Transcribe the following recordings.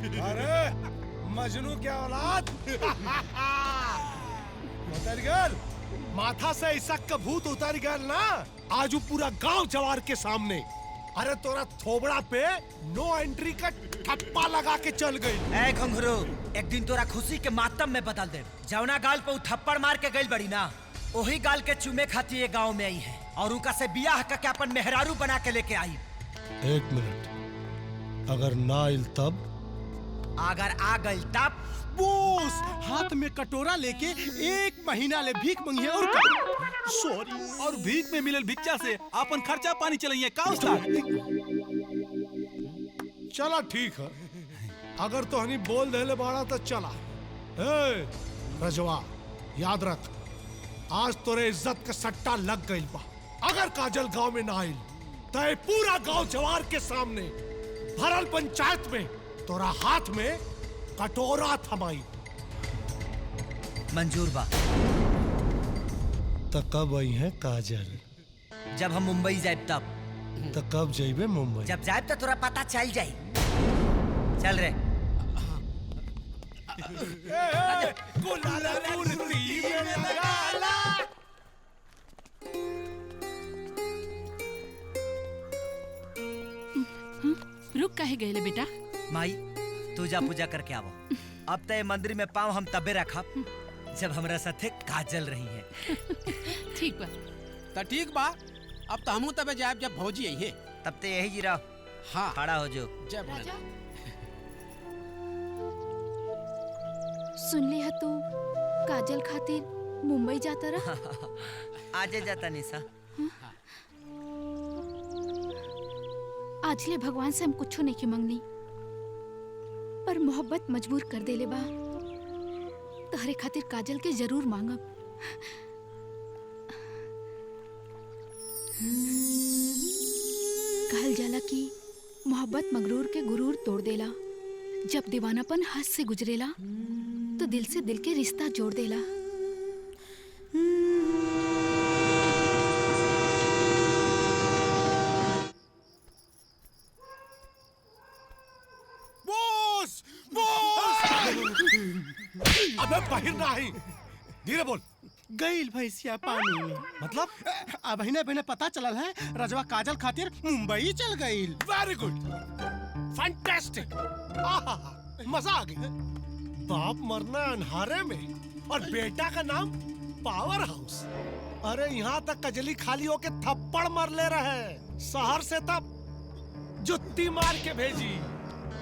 अरे मजनू क्या औलाद। उतर गल माथा से ऐसा कभूत उतर गल ना, आज वो पूरा गांव जवार के सामने। अरे तोरा थोबड़ा पे नो एंट्री का ठप्पा लगा के चल गई। ए घुंघरू, एक दिन तोरा खुशी के मातम में बदल दे। जवना गाल पे थप्पड़ मार के गई बड़ी ना, वही गाल के चूमे खाती ये गांव में आई है और उनका से बियाह का क्या अपन मेहरारू बना के लेके आई। 1 मिनट, अगर ना आइल तब? अगर आ गई तब? बॉस हाथ में कटोरा लेके 1 महीना ले भीख मंगी और सॉरी, और भीख में मिलल भिक्षा से अपन खर्चा पानी चलाइए का उस्ताद। चला ठीक है, अगर तो हनी बोल देले बाड़ा तो चला। ए रजवा, याद रख, आज तोरे इज्जत का सट्टा लग गई बा। अगर काजल गांव में ना आइल तो ये पूरा गांव जवार के सामने भरल पंचायत में तोरा हाथ में कटोरा थमाई। मंजूर बा। तो कब आई है काजल? जब हम मुंबई जाए तब। तो कब जाइबे मुंबई? जब जाए तो तोरा पता चल जाई। चल रे। रुक काहे गए बेटा? माई पूजा पूजा करके आवो। अब तो मंदिर में पाँव हम तबे रखब जब हमरा साथे काजल रही है। ठीक बा। तो ठीक बा, अब तो हमू तबे जाब जब भौजी आई है। तब तो यही जी रहो। हाँ खड़ा हो जो। जय भोलेनाथ। सुन ली है तू काजल खातिर मुंबई जाता रहा? आजे जाता निशा। आज ले भगवान से हम कुछ नहीं की मंगनी, पर मोहब्बत मजबूर कर देले बा। तहरे खातिर काजल के जरूर मांगब। कहल जाला कि मोहब्बत मगरूर के गुरूर तोड़ देला। जब दीवानापन हाथ से गुजरेला तो दिल से दिल के रिश्ता जोड़ देला। Boss, boss! अबे बाहर ना आई, धीरे बोल। गईल भैंसिया पानी में। मतलब? अब ही ने पता चलल है रजवा काजल खातिर मुंबई चल गईल। वेरी गुड, फैंटास्टिक, मजा आ गया। बाप मरना अन्हारे में और बेटा का नाम पावर हाउस। अरे यहाँ तक कजली खाली होके थप्पड़ मार ले रहे, शहर से तब जुत्ती मार के भेजी।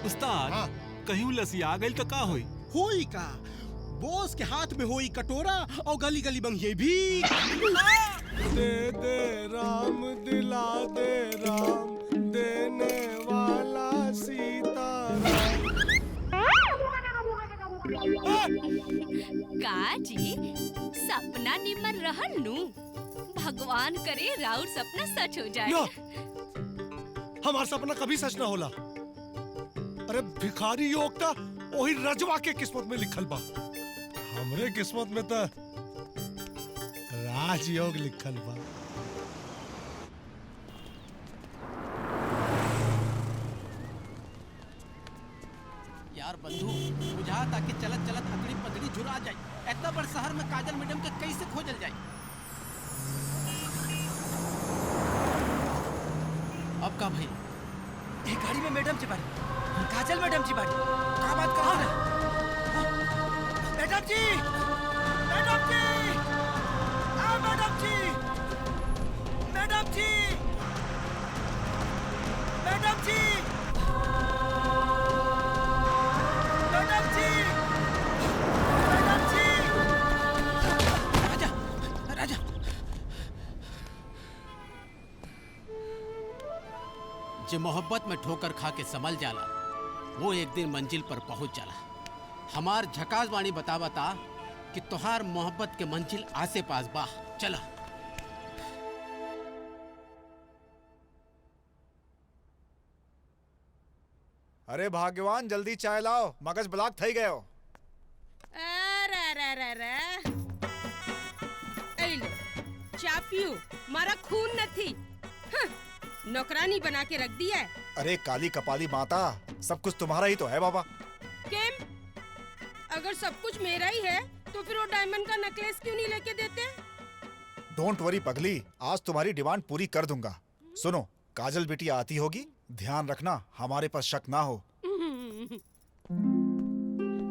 उस्ताद, हाँ। कहीं लसिया गई तो का होई? होई का, बॉस के हाथ में होई कटोरा और गली गली बंगिए भी। दे दे राम, दिला दे राम, देने वाला सीताराम। का जी सपना निमर रहन नु, भगवान करे राउर सपना सच हो जाए। हमारा सपना कभी सच ना होला। अरे भिखारी योग था वही रजवा के किस्मत में लिखल बा, हमरे किस्मत में तो राजयोग लिखल बा। यार बंधु, बुझा ताकि चलत चलत अकड़ी पगड़ी जुड़ा जाए। इतना बड़ शहर में काजल मैडम के कैसे खोजल जाए? अब का भाई? एक गाड़ी में मैडम जी बाड़ी, काजल मैडम जी बाड़ी। का बात कर रहे हैं? मैडम जी, मैडम जी, मैडम जी, मैडम जी, मैडम जी, मैडम जी, मैडम जी। राजा, राजा। जे मोहब्बत में ठोकर खा के संभल जाला, वो एक दिन मंजिल पर पहुंच जाला। हमार झकास वाणी बता कि तोहार मोहब्बत के मंजिल आसे पास बा। चला। अरे भाग्यवान, जल्दी चाय लाओ, मगज ब्लॉक થઈ ગયો। अरे एलो चा पियो, मारा खून नहीं। नौकरानी बना के रख दिया है। अरे काली कपाली माता, सब कुछ तुम्हारा ही तो है बाबा। केम? अगर सब कुछ मेरा ही है तो फिर वो डायमंड का नेकलेस क्यों नहीं लेके देते? डोंट वरी पगली, आज तुम्हारी डिमांड पूरी कर दूंगा। सुनो, काजल बिटिया आती होगी, ध्यान रखना हमारे पास शक ना हो।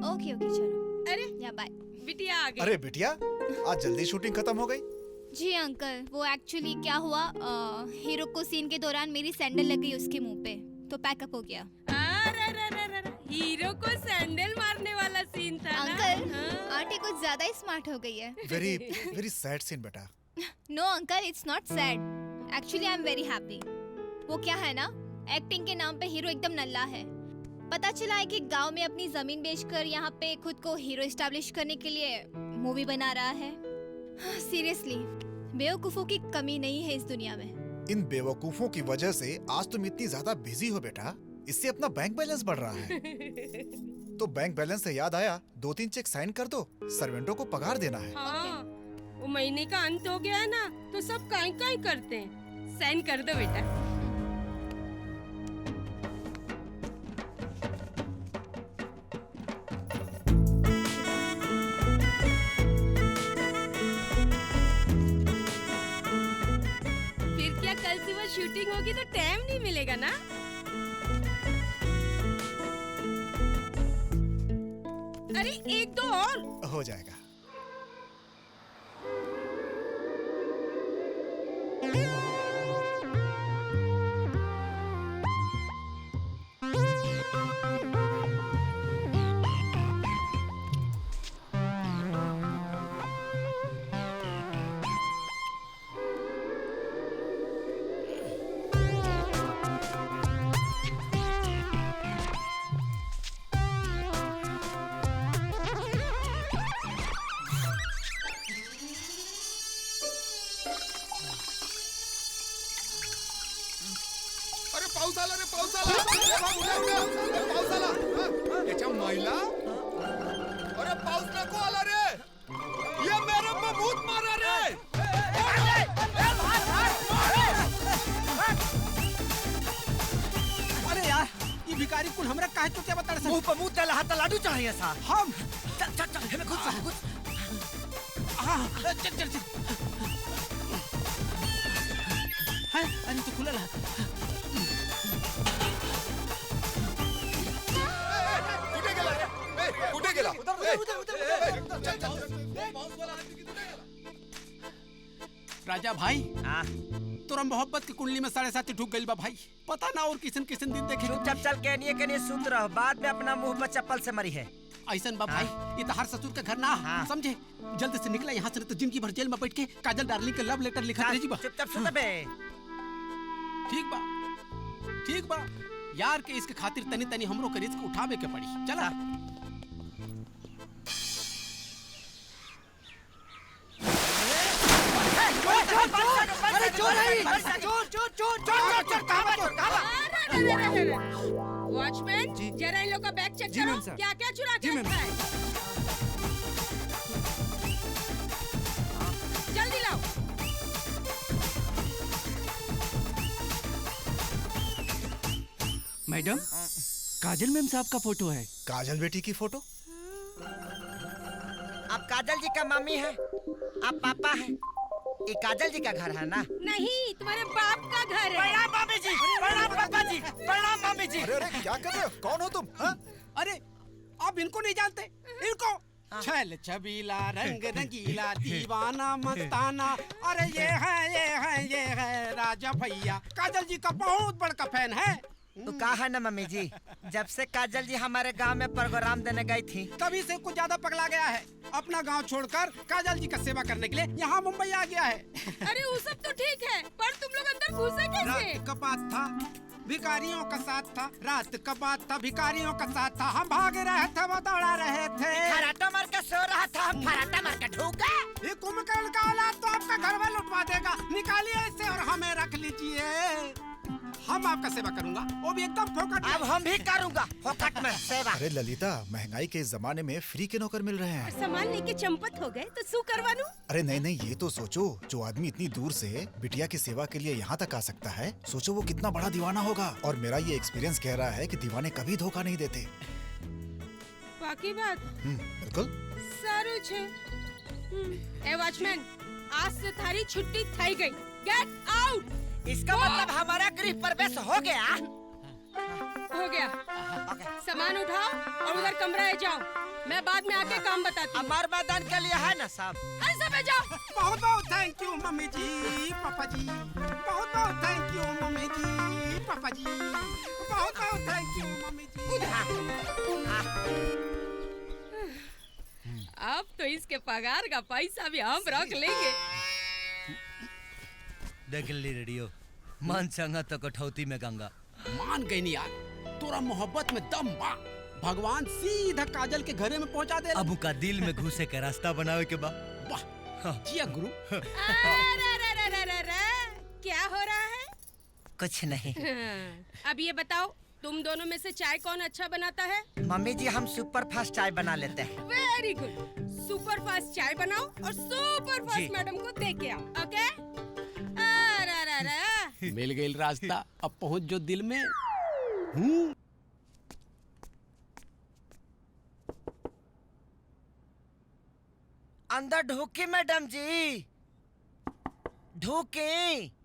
ओके ओके चलो। अरे या बाय। बिटिया आ गई। अरे बिटिया, आज जल्दी शूटिंग खत्म हो गई? जी अंकल, वो एक्चुअली क्या हुआ, हीरो को सीन के दौरान मेरी सैंडल लग गई उसके मुंह पे, तो पैकअप हो गया। अरे, हीरो को सैंडल मारने वाला सीन था ना? अंकल, हाँ। आंटी कुछ ज्यादा ही स्मार्ट हो गई है। वेरी वेरी सैड सीन बेटा। No uncle, it's not sad, actually I am very happy. वो क्या है ना, एक्टिंग के नाम पे हीरो एकदम नल्ला है। पता चला है कि गांव में अपनी जमीन बेचकर यहाँ पे खुद को हीरो एस्टैब्लिश करने के लिए मूवी बना रहा है। सीरियसली, बेवकूफों की कमी नहीं है इस दुनिया में। इन बेवकूफों की वजह से आज तुम इतनी ज्यादा बिजी हो बेटा, इससे अपना बैंक बैलेंस बढ़ रहा है। तो बैंक बैलेंस से याद आया, 2-3 चेक साइन कर दो, सर्वेंटों को पगार देना है। हाँ, वो महीने का अंत हो गया है ना, तो सब काई करते हैं। साइन कर दो बेटा। फिर क्या कल सुबह शूटिंग होगी तो टाइम नहीं मिलेगा ना? अरे एक दो और हो जाएगा। पाऊस आला रे, पाऊस आला. ए बाबू, उड्या. पाऊस आला. त्याच्या महिला. अरे पाऊस नको आला रे. ये मेरे पे भूत मारा रे. अरे यार, ये भिखारी कुल हमरा काहे तो क्या बता रहे? मुंह पे मुंह तला हाथ लाडू चढ़ाइए सा. हम चल चल चल हमें खुद खुद. हाँ, चल चल चल. है, अरे तो खुला रहा. कुठे गेला रे? ए, कुठे गेला? राजा भाई, तोरा मोहब्बत की कुंडली में 7.5 ढुक गई बा भाई. पता ना और किसन किसन दिन देखे. चुपचाप चल के नहीं सूत रहो, बाद में अपना मुंह में चप्पल से मरी है. ऐसन बा भाई, ये तो हर ससुर का घर ना समझे. जल्द से निकला यहाँ से, तो जिंदगी भर जेल में बैठ के काजल डार्लिंग के लव लेटर लिखा रही बा. चुपचाप सुत बे. ठीक बा, ठीक बा. यार के इसके खातिर तनी तनी हमरो के रिस्क उठावे के पड़ी. चला. अरे चोर है, चोर चोर चोर चोर चोर कहां? वॉचमैन, जरा इन लोग का बैग चेक करो, क्या क्या चुरा के रखा है. जल्दी लाओ. मैडम, काजल मैम साहब का फोटो है. काजल बेटी की फोटो? आप काजल जी का मम्मी है, आप पापा हैं. ये काजल जी का घर है ना? नहीं, तुम्हारे बाप का घर है. प्रणाम मामी जी, प्रणाम पापा जी, प्रणाम मामी जी. अरे अरे क्या कर रहे हो? कौन हो तुम? हाँ? अरे आप इनको नहीं जानते? इनको छल छबीला रंग रंगीला दीवाना मस्ताना. अरे ये है राजा भैया, काजल जी का बहुत बड़ा फैन है. तो कहा है ना मम्मी जी, जब से काजल जी हमारे गांव में प्रोग्राम देने गई थी, तभी से कुछ ज्यादा पगला गया है. अपना गांव छोड़कर काजल जी का सेवा करने के लिए यहाँ मुंबई आ गया है. अरे वो सब तो ठीक है, पर तुम लोग अंदर घुसे कैसे? रात का बात था, भिखारियों का साथ था. रात का बात था, भिखारियों का साथ था. हम भाग रहे थे, वो दौड़ा रहे थे. फराटा मार के सो रहा था, हम फराटा मार के ढूक गए. ये कुंभकर्ण का औलाद तो आपका घर में लुटवा देगा. निकालिए इसे और हमें रख लीजिए. हम आपका सेवा करूंगा, वो भी एकदम फोकट में. अब हम भी करूंगा फोकट में सेवा. अरे ललिता, महंगाई के इस जमाने में फ्री के नौकर मिल रहे हैं. सामान लेके चंपत हो गए तो सू करवानू? अरे नहीं नहीं, ये तो सोचो, जो आदमी इतनी दूर से बिटिया की सेवा के लिए यहाँ तक आ सकता है, सोचो वो कितना बड़ा दीवाना होगा. और मेरा ये एक्सपीरियंस कह रहा है कि दीवाने कभी धोखा नहीं देते. बाकी बात बिल्कुल। सारू छे। ए वॉचमैन, आज से थारी छुट्टी थई गई। Get out. इसका मतलब हमारा गृह प्रवेश हो गया। हो गया। सामान उठाओ और उधर कमरा जाओ। मैं बाद में आके काम बताती हूँ। हमार मैदान के लिए है ना साहब। अरे सब जाओ। बहुत बहुत थैंक यू मम्मी जी, पापा जी। बहुत बहुत थैंक यू मम्मी जी, पापा जी। बहुत बहुत थैंक यू मम्मी जी। अब तो इसके पगार का पैसा भी हम रख लेंगे। देख ली रेडियो, मन संगा तो कठौती में गंगा। मान गई नहीं यार, तोरा मोहब्बत में दम बा। भगवान सीधा काजल के घरे में पहुंचा दे। अब का दिल में घुसे के रास्ता बनावे के बा। वाह जिया गुरु। क्या हो रहा है? कुछ नहीं। अब ये बताओ, तुम दोनों में से चाय कौन अच्छा बनाता है? मम्मी जी, हम सुपर फास्ट चाय बना लेते हैं। Very good. सुपर फास्ट चाय बनाओ और सुपर फास्ट मैडम को दे के आओ। ओके? मिल गई रास्ता, अब पहुंच जो दिल में। हूँ अंदर ढूके मैडम जी, ढूके।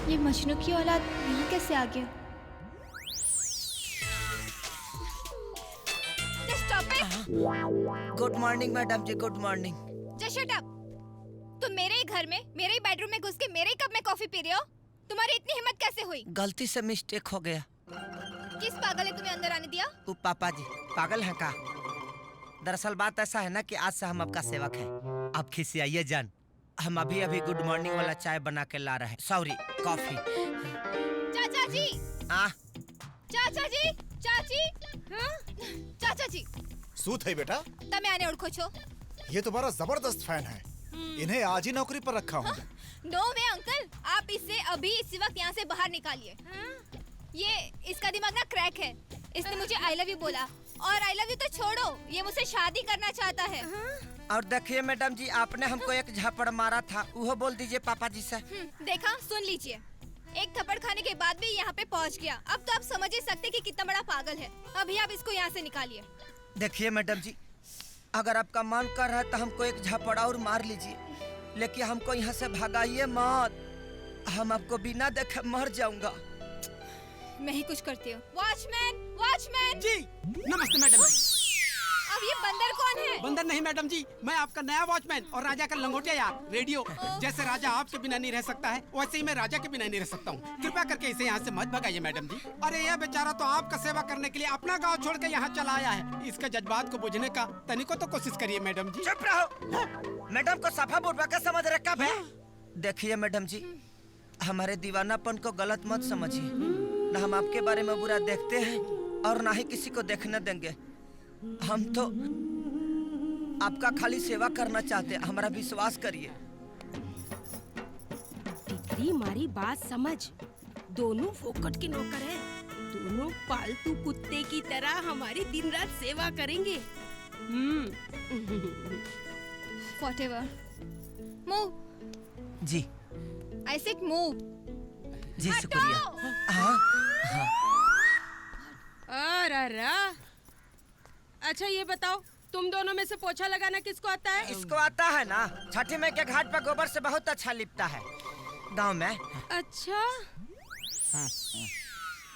ये मजनू की औलाद यहाँ कैसे आ गया? गुड मॉर्निंग मैडम जी, good morning. Just shut up. तुम मेरे ही घर में, मेरे ही बेडरूम में घुस के मेरे ही कप में कॉफी पी रहे हो? तुम्हारी इतनी हिम्मत कैसे हुई? गलती से मिस्टेक हो गया। किस पागल ने तुम्हें अंदर आने दिया? वो पापा जी। पागल है का? दरअसल बात ऐसा है ना कि आज से हम आपका सेवक हैं। आप खिसियाइए जान, हम अभी अभी गुड मॉर्निंग वाला चाय बना के ला रहे हैं। Sorry, coffee. चाचा जी। चाचा जी, चाची। चाचा जी। सूत है बेटा। तमे आने उड़को छो। ये तुम्हारा जबरदस्त फैन है, इन्हें आज ही नौकरी पर रखा हूँ। नो वे अंकल, आप इसे अभी इसी वक्त यहाँ से बाहर निकालिए। ये इसका दिमाग ना क्रैक है। इसने मुझे आई लव यू बोला, और आई लव यू तो छोड़ो, ये मुझसे शादी करना चाहता है। और देखिए मैडम जी, आपने हमको एक झापड़ मारा था, वो बोल दीजिए पापा जी से। देखा, सुन लीजिए। एक थप्पड़ खाने के बाद भी यहाँ पे पहुँच गया। अब तो आप समझ ही सकते कि कितना बड़ा पागल है। अभी आप इसको यहाँ से निकालिए। देखिए मैडम जी, अगर आपका मन कर रहा है तो हमको एक झापड़ और मार लीजिए, लेकिन हमको यहाँ से भगाइए मत। हम आपको बिना देखे मर जाऊंगा। मैं ही कुछ करती हूँ। वॉचमैन, वॉचमैन जी। नमस्ते मैडम। अब ये बंदर कौन है? बंदर नहीं मैडम जी, मैं आपका नया वॉचमैन और राजा का लंगोटिया यार, रेडियो। जैसे राजा आपके बिना नहीं रह सकता है, वैसे ही मैं राजा के बिना नहीं रह सकता हूँ। कृपया करके इसे यहाँ से मत भगाइए मैडम जी। अरे यह बेचारा तो आपका सेवा करने के लिए अपना गाँव छोड़ के यहाँ चला आया है। इसके जज्बात को बुझने का तनिको तो कोशिश करिए मैडम जी। चुप रहो। मैडम को सफा बुढ़वा का समझ रखा है। देखिए मैडम जी, हमारे दीवानापन को गलत मत समझिए। न हम आपके बारे में बुरा देखते हैं और ना ही किसी को देखने देंगे। हम तो आपका खाली सेवा करना चाहते हैं, हमारा विश्वास करिए। तितली मारी बात समझ, दोनों फोकट के नौकर हैं। दोनों पालतू कुत्ते की तरह हमारी दिन रात सेवा करेंगे। Whatever. Move. जी। I said move. जी शुक्रिया। हाँ। अरे अच्छा ये बताओ, तुम दोनों में से पोछा लगाना किसको आता है? इसको आता है ना। छठी माई के घाट पर गोबर से बहुत अच्छा लिपता है गांव में। अच्छा।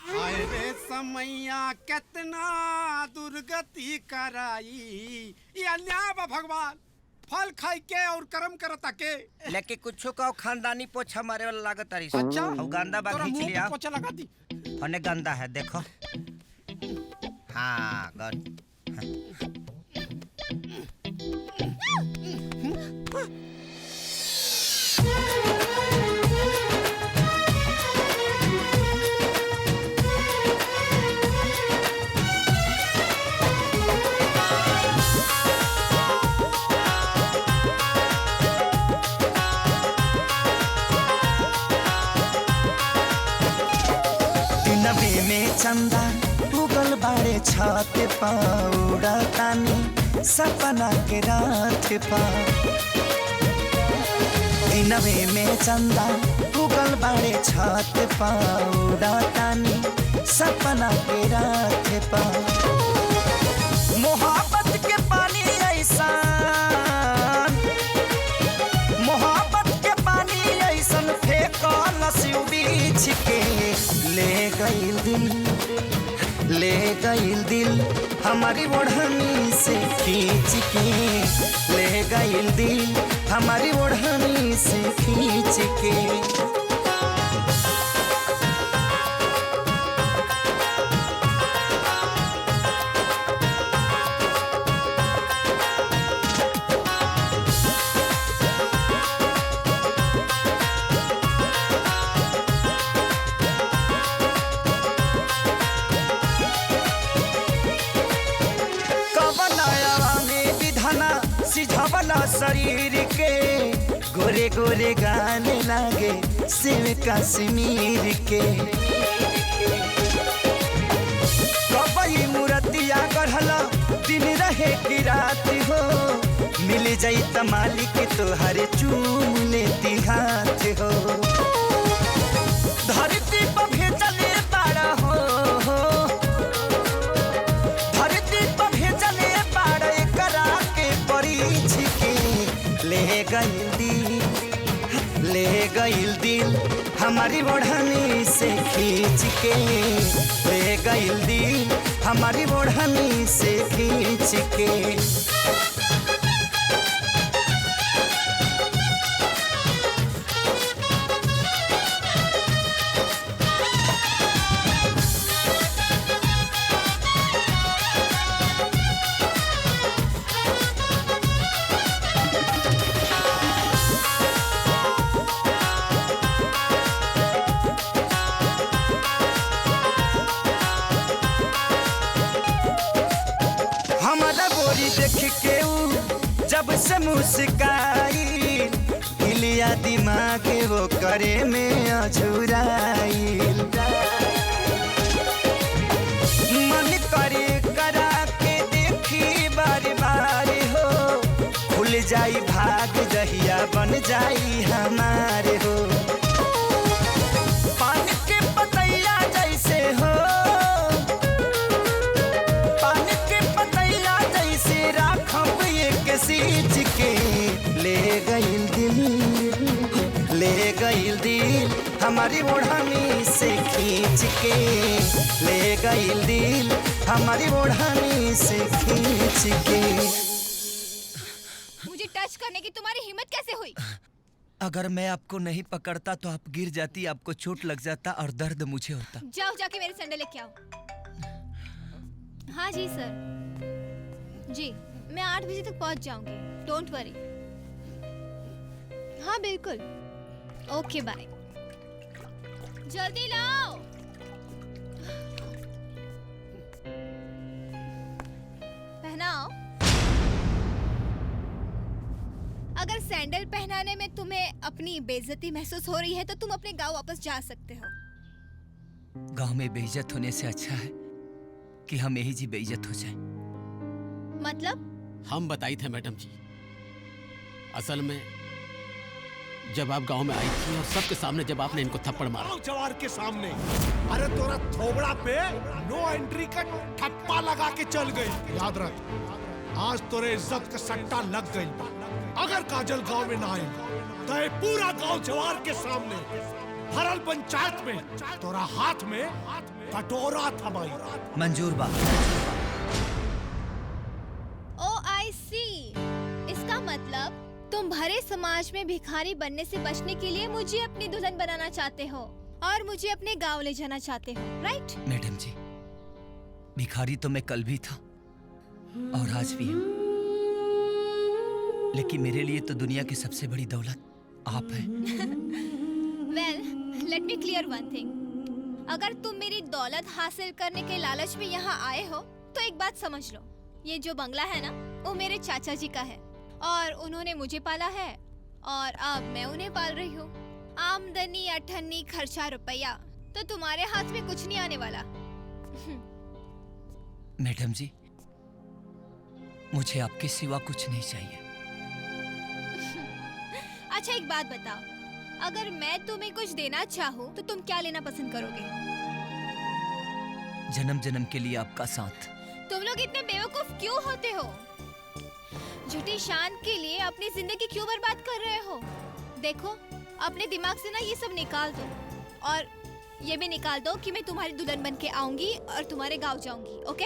हाय रे समैया कितना दुर्गति कराई, ये अन्याय बा भगवान। फल खाई के और कर्म करता के। लेके कुछो का खानदानी पोछा मारे वाला लागत तारी। अच्छा हऊ गंदा बा तोरा खींच मुंह लिया। पे पोछा लगा दी। होने गंदा है देखो। हाँ गुड। नबे में चंदा उगल बाड़े छत पाउडा तानी सपना के रात पा। नबे में चंदा उगल बाड़े छत पाउडा तानी सपना के रात पा। मोहब्बत के पानी ऐसा, मोहब्बत के पानी ऐसन फेंको नसीब बीच के। ले गईल दिल हमारी ओढ़नी से खींच के। ले गईल दिल हमारी ओढ़नी से खींच के। सिझवला शरीर के गोरे गोरे गाने लागे शिव कश्मीर के। कबई मूर्तिया गढ़ला दिन रहे की रात हो। मिल जाई त मालिक तोहरे चूम लेती हाथ हो। धरती पर भेजले बाड़ा हो, धरती पर भेजले बाड़ा करा के परीछ के। ले गईल दिल हमारी ओढ़नी से खींच के। ले गईल दिल हमारी ओढ़नी से खींच के। देख के जब से मुस्काई दिलिया दिमाग वो करे में अझुराइल। मन करे करा के देखी बार बार हो। खुल जाई भाग जहिया बन जाई हमारे हो। पान के पतैया जैसे हो, सींच के। ले गईल दिल हमारी ओढ़नी से खींच के। ले गईल दिल हमारी ओढ़नी से खींच के। मुझे टच करने की तुम्हारी हिम्मत कैसे हुई? अगर मैं आपको नहीं पकड़ता तो आप गिर जाती, आपको चोट लग जाता और दर्द मुझे होता। जाओ जाके मेरे सैंडल लेके आओ। हाँ जी सर जी, मैं 8 बजे तक पहुंच जाऊंगी। Don't worry. हाँ बिल्कुल। ओके बाय। जल्दी लाओ। पहनाओ। अगर सैंडल पहनाने में तुम्हें अपनी बेइज्जती महसूस हो रही है तो तुम अपने गांव वापस जा सकते हो। गांव में बेइज्जत होने से अच्छा है कि हम यही जी बेइज्जत हो जाए। मतलब? हम बताई थे मैडम जी, असल में जब आप गांव में आई थी और सबके सामने जब आपने इनको थप्पड़ मारा। जवार के सामने। अरे तोरा थोबड़ा पे नो एंट्री का ठप्पा लगा के चल गई। याद रख, आज तोरे इज्जत का सट्टा लग गई। अगर काजल गांव में ना आई तो ये पूरा गांव जवार के सामने हरल पंचायत में तोरा हाथ में कटोरा थमाई। मंजूर बा। ओ आई सी। इसका मतलब तुम भरे समाज में भिखारी बनने से बचने के लिए मुझे अपनी दुल्हन बनाना चाहते हो और मुझे अपने गांव ले जाना चाहते हो, राइट? मैडम जी, भिखारी तो मैं कल भी था और आज भी हूँ, लेकिन मेरे लिए तो दुनिया की सबसे बड़ी दौलत आप हैं। वेल, लेट मी क्लियर वन थिंग। अगर तुम मेरी दौलत हासिल करने के लालच में यहाँ आए हो तो एक बात समझ लो, ये जो बंगला है ना, वो मेरे चाचा जी का है और उन्होंने मुझे पाला है और अब मैं उन्हें पाल रही हूँ। आमदनी, अठन्नी, खर्चा, रुपया तो तुम्हारे हाथ में कुछ नहीं आने वाला। मैडम जी, मुझे आपके सिवा कुछ नहीं चाहिए। अच्छा एक बात बताओ, अगर मैं तुम्हें कुछ देना चाहूँ तो तुम क्या लेना पसंद करोगे? जन्म जन्म के लिए आपका साथ। तुम लोग इतने बेवकूफ क्यों होते हो? झूठी शान के लिए अपनी जिंदगी क्यों बर्बाद कर रहे हो? देखो, अपने दिमाग से ना ये सब निकाल दो और ये भी निकाल दो कि मैं तुम्हारी दुल्हन बन के आऊंगी और तुम्हारे गांव जाऊंगी, ओके?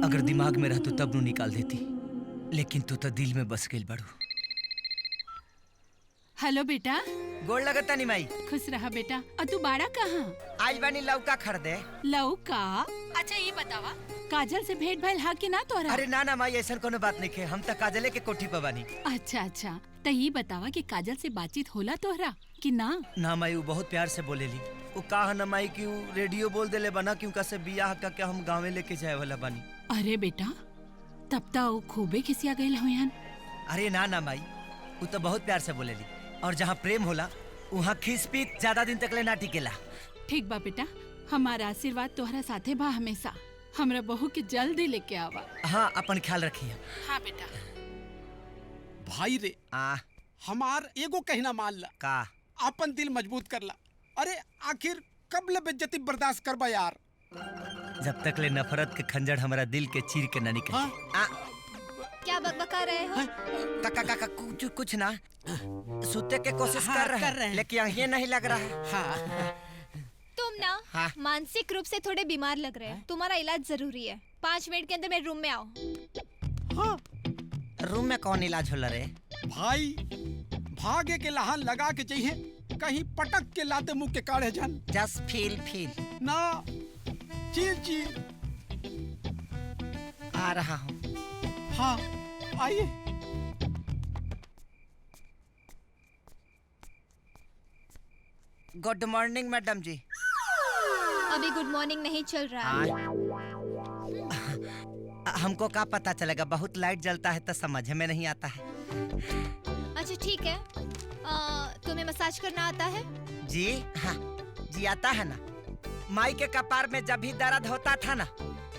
अगर दिमाग में रहतू तब नू निकाल देती, लेकिन तू तो दिल में बस गई बड़ू। हेलो बेटा। गोड़ लगता नहीं माई। खुश रहा बेटा। और तू बाड़ा कहाँ? आज बानी लौका खरीदे। लौका? अच्छा ये बतावा, काजल से भेंट भइल हा कि ना तोरा? अरे ना ना माई, ऐसा कोनो बात नहीं है, हम तो काजले के कोठी पे बानी। अच्छा अच्छा, तो ये बतावा कि काजल से बातचीत होला तोहरा कि ना? ना माई, वो बहुत प्यार से बोलेली। वो कहा ना माई कि वो रेडियो बोल देले बना क्यों कैसे बियाह का क्या हम गाँव लेके जाए वाला बानी। अरे बेटा, तब तो खूबे खिसिया गए हुए। अरे ना ना माई, वो तो बहुत प्यार से बोलेली और जहाँ प्रेम होला वहाँ खीस पीत ज्यादा दिन तक ले ना टिकेला। ठीक बा बेटा, हमारा आशीर्वाद तोहरा साथे बा हमेशा। हमरा बहू के जल्दी लेके आवा। हाँ, अपन ख्याल रखिए। हाँ बेटा। भाई रे, हमार एगो कहना मान ला का, अपन दिल मजबूत कर ला। अरे आखिर कब ले बेइज्जती बर्दाश्त करबा यार? जब तक ले नफरत के खंजर हमारा दिल के चीर के ना निकले। क्या बकबका रहे हो? काका कुछ ना, सोते के कोशिश कर रहे हैं, लेकिन ये नहीं लग रहा है। हाँ। तुम ना मानसिक रूप से थोड़े बीमार लग रहे हैं, तुम्हारा इलाज जरूरी है। 5 मिनट के अंदर मेरे रूम में आओ। हाँ। रूम में कौन इलाज होला रे? भाई भागे के लहान लगा के चाहिए, कहीं पटक के लाते मुंह के काढ़े जान। जस्ट फील ना, चील आ रहा हूँ। हाँ आइए। गुड मॉर्निंग मैडम जी। अभी गुड मॉर्निंग नहीं चल रहा है। हमको क्या पता चलेगा, बहुत लाइट जलता है तो समझ में नहीं आता है। अच्छा ठीक है, तुम्हें मसाज करना आता है? जी हाँ जी, आता है ना। माई के कपार में जब भी दर्द होता था ना,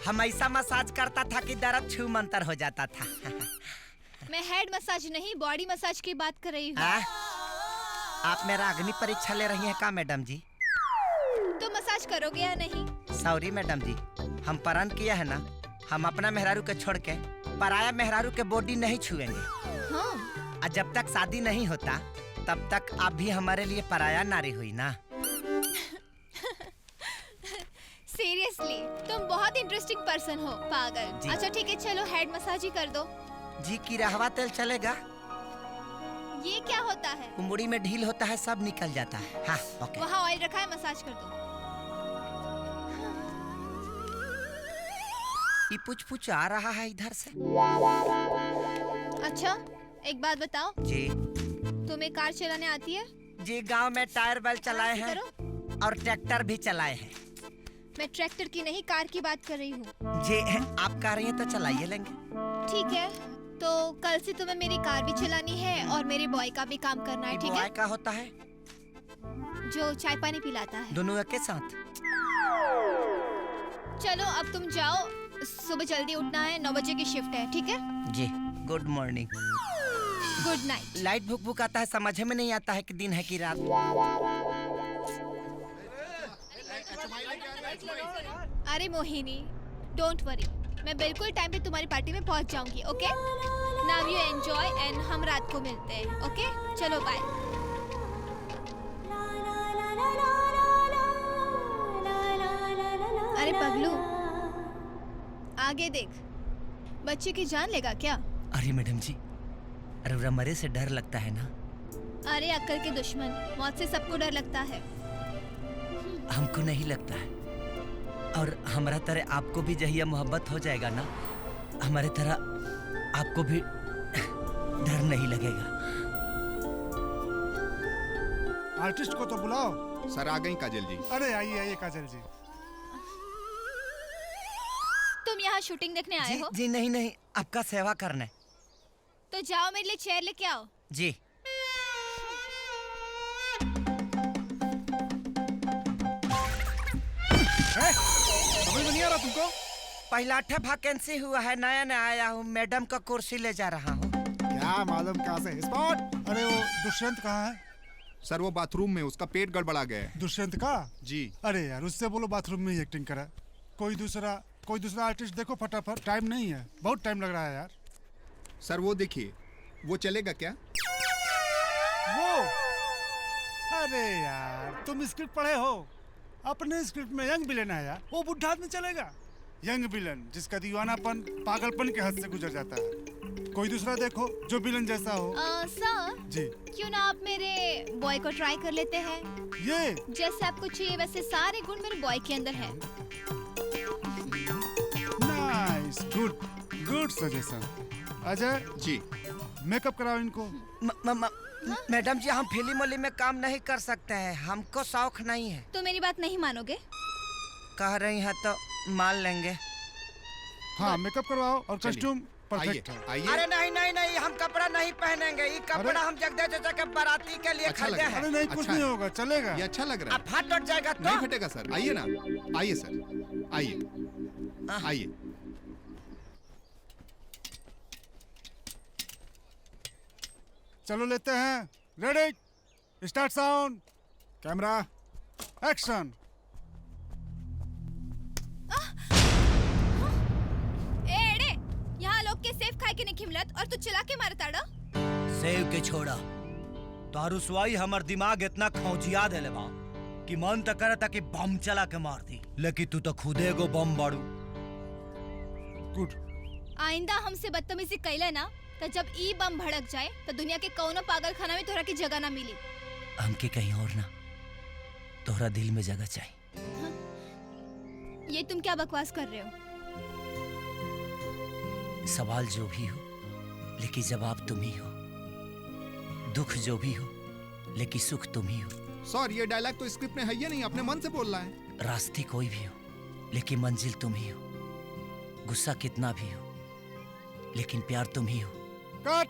हम ऐसा मसाज करता था कि दर्द छू मंतर हो जाता था। मैं हेड मसाज नहीं, बॉडी मसाज की बात कर रही हूँ। आप मेरा अग्नि परीक्षा ले रही हैं का मैडम जी? तो मसाज करोगे या नहीं? सॉरी मैडम जी, हम प्रण किया है ना, हम अपना मेहरारू के छोड़ के पराया मेहरारू के बॉडी नहीं छुएंगे। हाँ। और जब तक शादी नहीं होता तब तक आप भी हमारे लिए पराया नारी हुई ना। सीरियसली तुम बहुत इंटरेस्टिंग पर्सन हो, पागल। अच्छा ठीक है, चलो हेड मसाज ही कर दो। जी की रहवा तेल चलेगा? ये क्या होता है? मुड़ी में ढील होता है, सब निकल जाता है। हाँ ओके। वहाँ ऑयल रखा है, मसाज कर दो। ये पुछ आ रहा है इधर से। अच्छा एक बात बताओ जी, तुम्हें कार चलाने आती है? जी, गांव में टायर बैल चलाए हैं और ट्रैक्टर भी चलाए हैं। मैं ट्रैक्टर की नहीं, कार की बात कर रही हूँ। जी आप कह रही हैं तो चलाइए लेंगे। ठीक है, तो कल से तुम्हें मेरी कार भी चलानी है और मेरे बॉय का भी काम करना है, ठीक है? बॉय का होता है? जो चाय पानी पिलाता है। दोनों एक साथ? चलो अब तुम जाओ, सुबह जल्दी उठना है, 9 बजे की शिफ्ट है, ठीक है? जी good morning. Good night. Light भुक भुक आता है, समझ में नहीं आता है कि दिन है कि रात। अरे मोहिनी, डोंट वरी, मैं बिल्कुल टाइम पे तुम्हारी पार्टी में पहुंच जाऊंगी, ओके? नाउ यू एंजॉय एंड हम रात को मिलते हैं, ओके? चलो बाय। अरे पगलू, आगे देख, बच्चे की जान लेगा क्या? अरे मैडम जी, अरे मरे से डर लगता है ना। अरे अक्ल के दुश्मन, मौत से सबको डर लगता है। हमको नहीं लगता है। और हमारा तरह आपको भी जहिया मोहब्बत हो जाएगा ना, हमारे तरह आपको भी डर नहीं लगेगा। आर्टिस्ट को तो बुलाओ। सर आ गई काजल जी। अरे आइए आइए काजल जी। तुम यहाँ शूटिंग देखने आए हो? जी नहीं नहीं, आपका सेवा करने। तो जाओ मेरे लिए चेयर लेके आओ। जी। समझ में नहीं आ रहा तुमको? पहला वैकेंसी हुआ है, नया नया आया हूँ, मैडम का कुर्सी ले जा रहा हूँ। क्या मालूम कहाँ से स्पॉट? अरे वो दुष्यंत कहाँ है? सर वो बाथरूम में, उसका पेट गड़बड़ा गया है। दुष्यंत का? जी। अरे यार उससे बोलो बाथरूम में ही एक्टिंग करा। कोई दूसरा आर्टिस्ट देखो फटाफट, टाइम नहीं है, बहुत टाइम लग रहा है यार। सर वो देखिए, वो चलेगा क्या? वो? अरे यार तुम स्क्रिप्ट पढ़े हो? अपने स्क्रिप्ट में यंग विलेन है यार, वो बुढ़ा आदमी चलेगा? यंग विलेन जिसका दीवानापन पागलपन के हद से गुजर जाता है। कोई दूसरा देखो जो विलेन जैसा हो। सर जी। क्यों ना आप मेरे बॉय को ट्राई कर लेते हैं? ये जैसे आपको चाहिए वैसे सारे गुण मेरे बॉय के अंदर है। Nice, good suggestion. Ajay ji. Makeup कराओ इनको। मैडम जी, हम फिल्म वाली में काम नहीं कर सकते हैं, हमको शौक नहीं है। तो मेरी बात नहीं मानोगे? कह रही हैं तो मान लेंगे। हाँ मेकअप करवाओ और कॉस्ट्यूम परफेक्ट है। आइए। अरे नहीं, हम कपड़ा नहीं पहनेंगे। ये कपड़ा हम जगदे चाचा के बाराती के लिए अच्छा खरीदे हैं। अरे नहीं, कुछ नहीं होगा, चलेगा। ये अच्छा लग रहा है। अब फट जाएगा तो? नहीं फटेगा सर, आइए ना। आइए सर, आइए। चलो लेते हैं। Ready, start sound, camera, action. एड़े, यहाँ लोग के सेफ खाए के नहीं खिमलत और तू चिल्ला के मारे ताड़ा? सेव के छोड़ा, तारू सुवाई हमार दिमाग इतना खौजिया देले बा कि मन तो करे था कि बम चला के मार दी, लेकिन तू तो खुदे एगो बम बाड़ू। गुड। आइंदा हमसे बदतमीजी कैले ना तो जब ई बम भड़क जाए तो दुनिया के कौनो पागल खाना में तोहरा की जगह ना मिली। हमके कहीं और ना, तोहरा दिल में जगह चाहिए। ये तुम क्या बकवास कर रहे हो? सवाल जो भी हो लेकिन जवाब तुम ही हो, दुख जो भी हो लेकिन सुख तुम ही हो। सर ये डायलॉग तो स्क्रिप्ट में है ही नहीं, अपने मन से बोल रहा है। रास्ते कोई भी हो लेकिन मंजिल तुम ही हो, गुस्सा कितना भी हो लेकिन प्यार तुम ही हो। कट।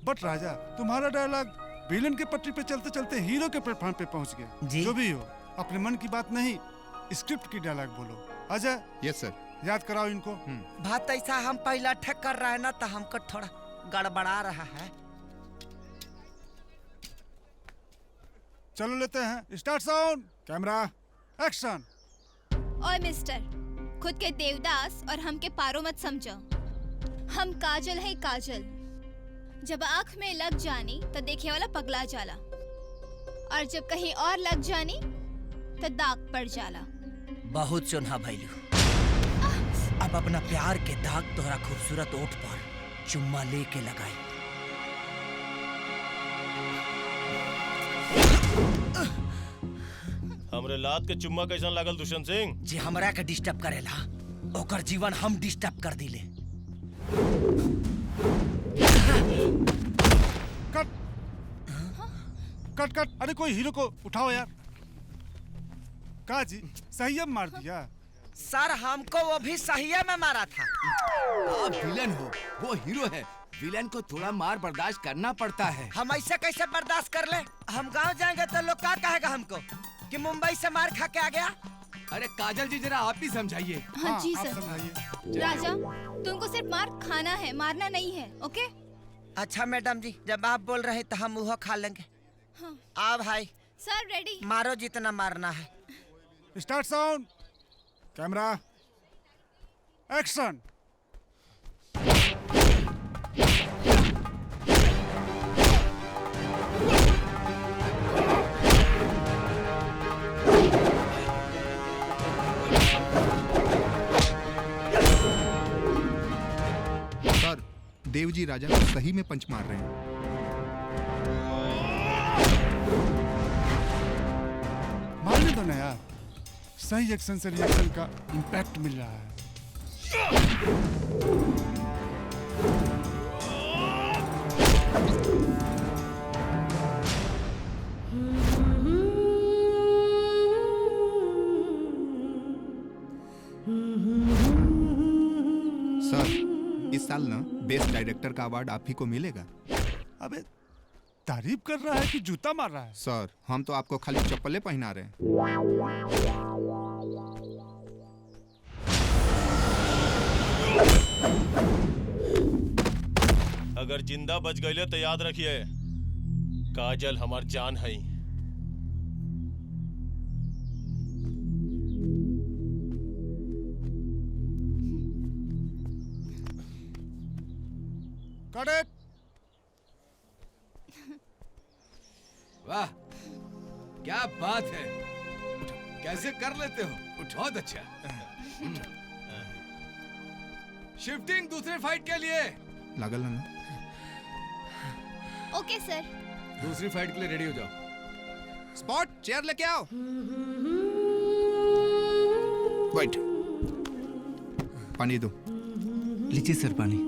बट राजा, तुम्हारा डायलॉग विलेन के पटरी पे चलते चलते हीरो के प्लेटफॉर्म पे पहुंच गया। जी। जो भी हो, अपने मन की बात नहीं, स्क्रिप्ट की डायलॉग बोलो। अजय। यस सर। याद कराओ इनको। बात ऐसा हम पहला ठक कर रहा है ना, तो हमको थोड़ा गड़बड़ा रहा है। चलो लेते हैं। Start sound, camera, action. ओए मिस्टर, खुद के देवदास और हम के पारो मत समझो। हम काजल है काजल, जब आँख में लग जानी तो देखे वाला पगला जाला, और जब कहीं और लग जानी तो दाग पड़ जाला। बहुत चुनहा भैलू, अब अपना प्यार के दाग तोहरा खूबसूरत ओठ पर चुम्मा लेके लगाई। हमरे लात के चुम्मा कैसन लागल दुष्यंत सिंह? जे हमरा के डिस्टर्ब करेला ओकर जीवन हम डिस्टर्ब कर दिले। कट कट कट। अरे कोई हीरो को उठाओ यार। का जी सही मार दिया? सर हमको वो भी सही में मारा था। आप विलन हो, वो हीरो है, विलन को थोड़ा मार बर्दाश्त करना पड़ता है। हम ऐसे कैसे बर्दाश्त कर ले? हम गांव जाएंगे तो लोग क्या कहेगा हमको कि मुंबई से मार खा के आ गया? अरे काजल जी जरा आप ही समझाइए। हाँ जी सर। राजा, तुमको सिर्फ मार खाना है, मारना नहीं है, ओके? अच्छा मैडम जी, जब आप बोल रहे तो हम वो खा लेंगे। हाँ। आ भाई। Sir ready. मारो जितना मारना है। Start sound, camera, action. Devji राजा को सही में पंच मार रहे हैं। मारने दो ना यार, सही एक्शन से रिएक्शन का इम्पैक्ट मिल रहा है। सर, इस साल ना बेस्ट डायरेक्टर का अवार्ड आप ही को मिलेगा। अबे तारीफ कर रहा है कि जूता मार रहा है? सर, हम तो आपको खाली चप्पलें पहना रहे हैं। अगर जिंदा बच गए तो याद रखिए, काजल हमार जान है। कट। वाह, क्या बात है, कैसे कर लेते हो, बहुत अच्छा। शिफ्टिंग दूसरे फाइट के लिए। लागल ना? ओके सर। दूसरी फाइट के लिए रेडी हो जाओ। स्पॉट, चेयर लेके आओ। वेट, पानी दो। लीजिए सर पानी।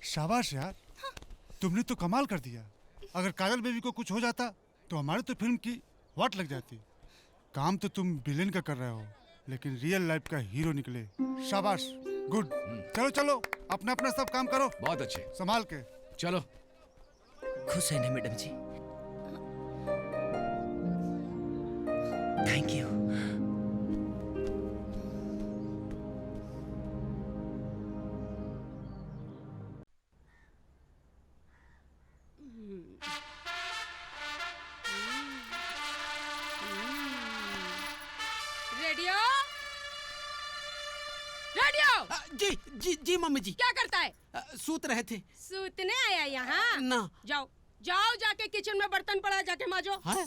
शाबाश यार, तुमने तो कमाल कर दिया। अगर काजल बेबी को कुछ हो जाता तो हमारे तो फिल्म की वाट लग जाती। काम तो तुम विलेन का कर रहे हो, लेकिन रियल लाइफ का हीरो निकले। शाबाश, गुड। चलो चलो, अपना अपना सब काम करो। बहुत अच्छे, संभाल के चलो। खुश है ना मैडम जी? Thank you. Radio radio. जी जी जी मम्मी जी। क्या करता है? सूत रहे थे। सूतने आया यहाँ? ना। जाओ जाओ, जाके किचन में बर्तन पड़ा, जाके माजो। हाँ?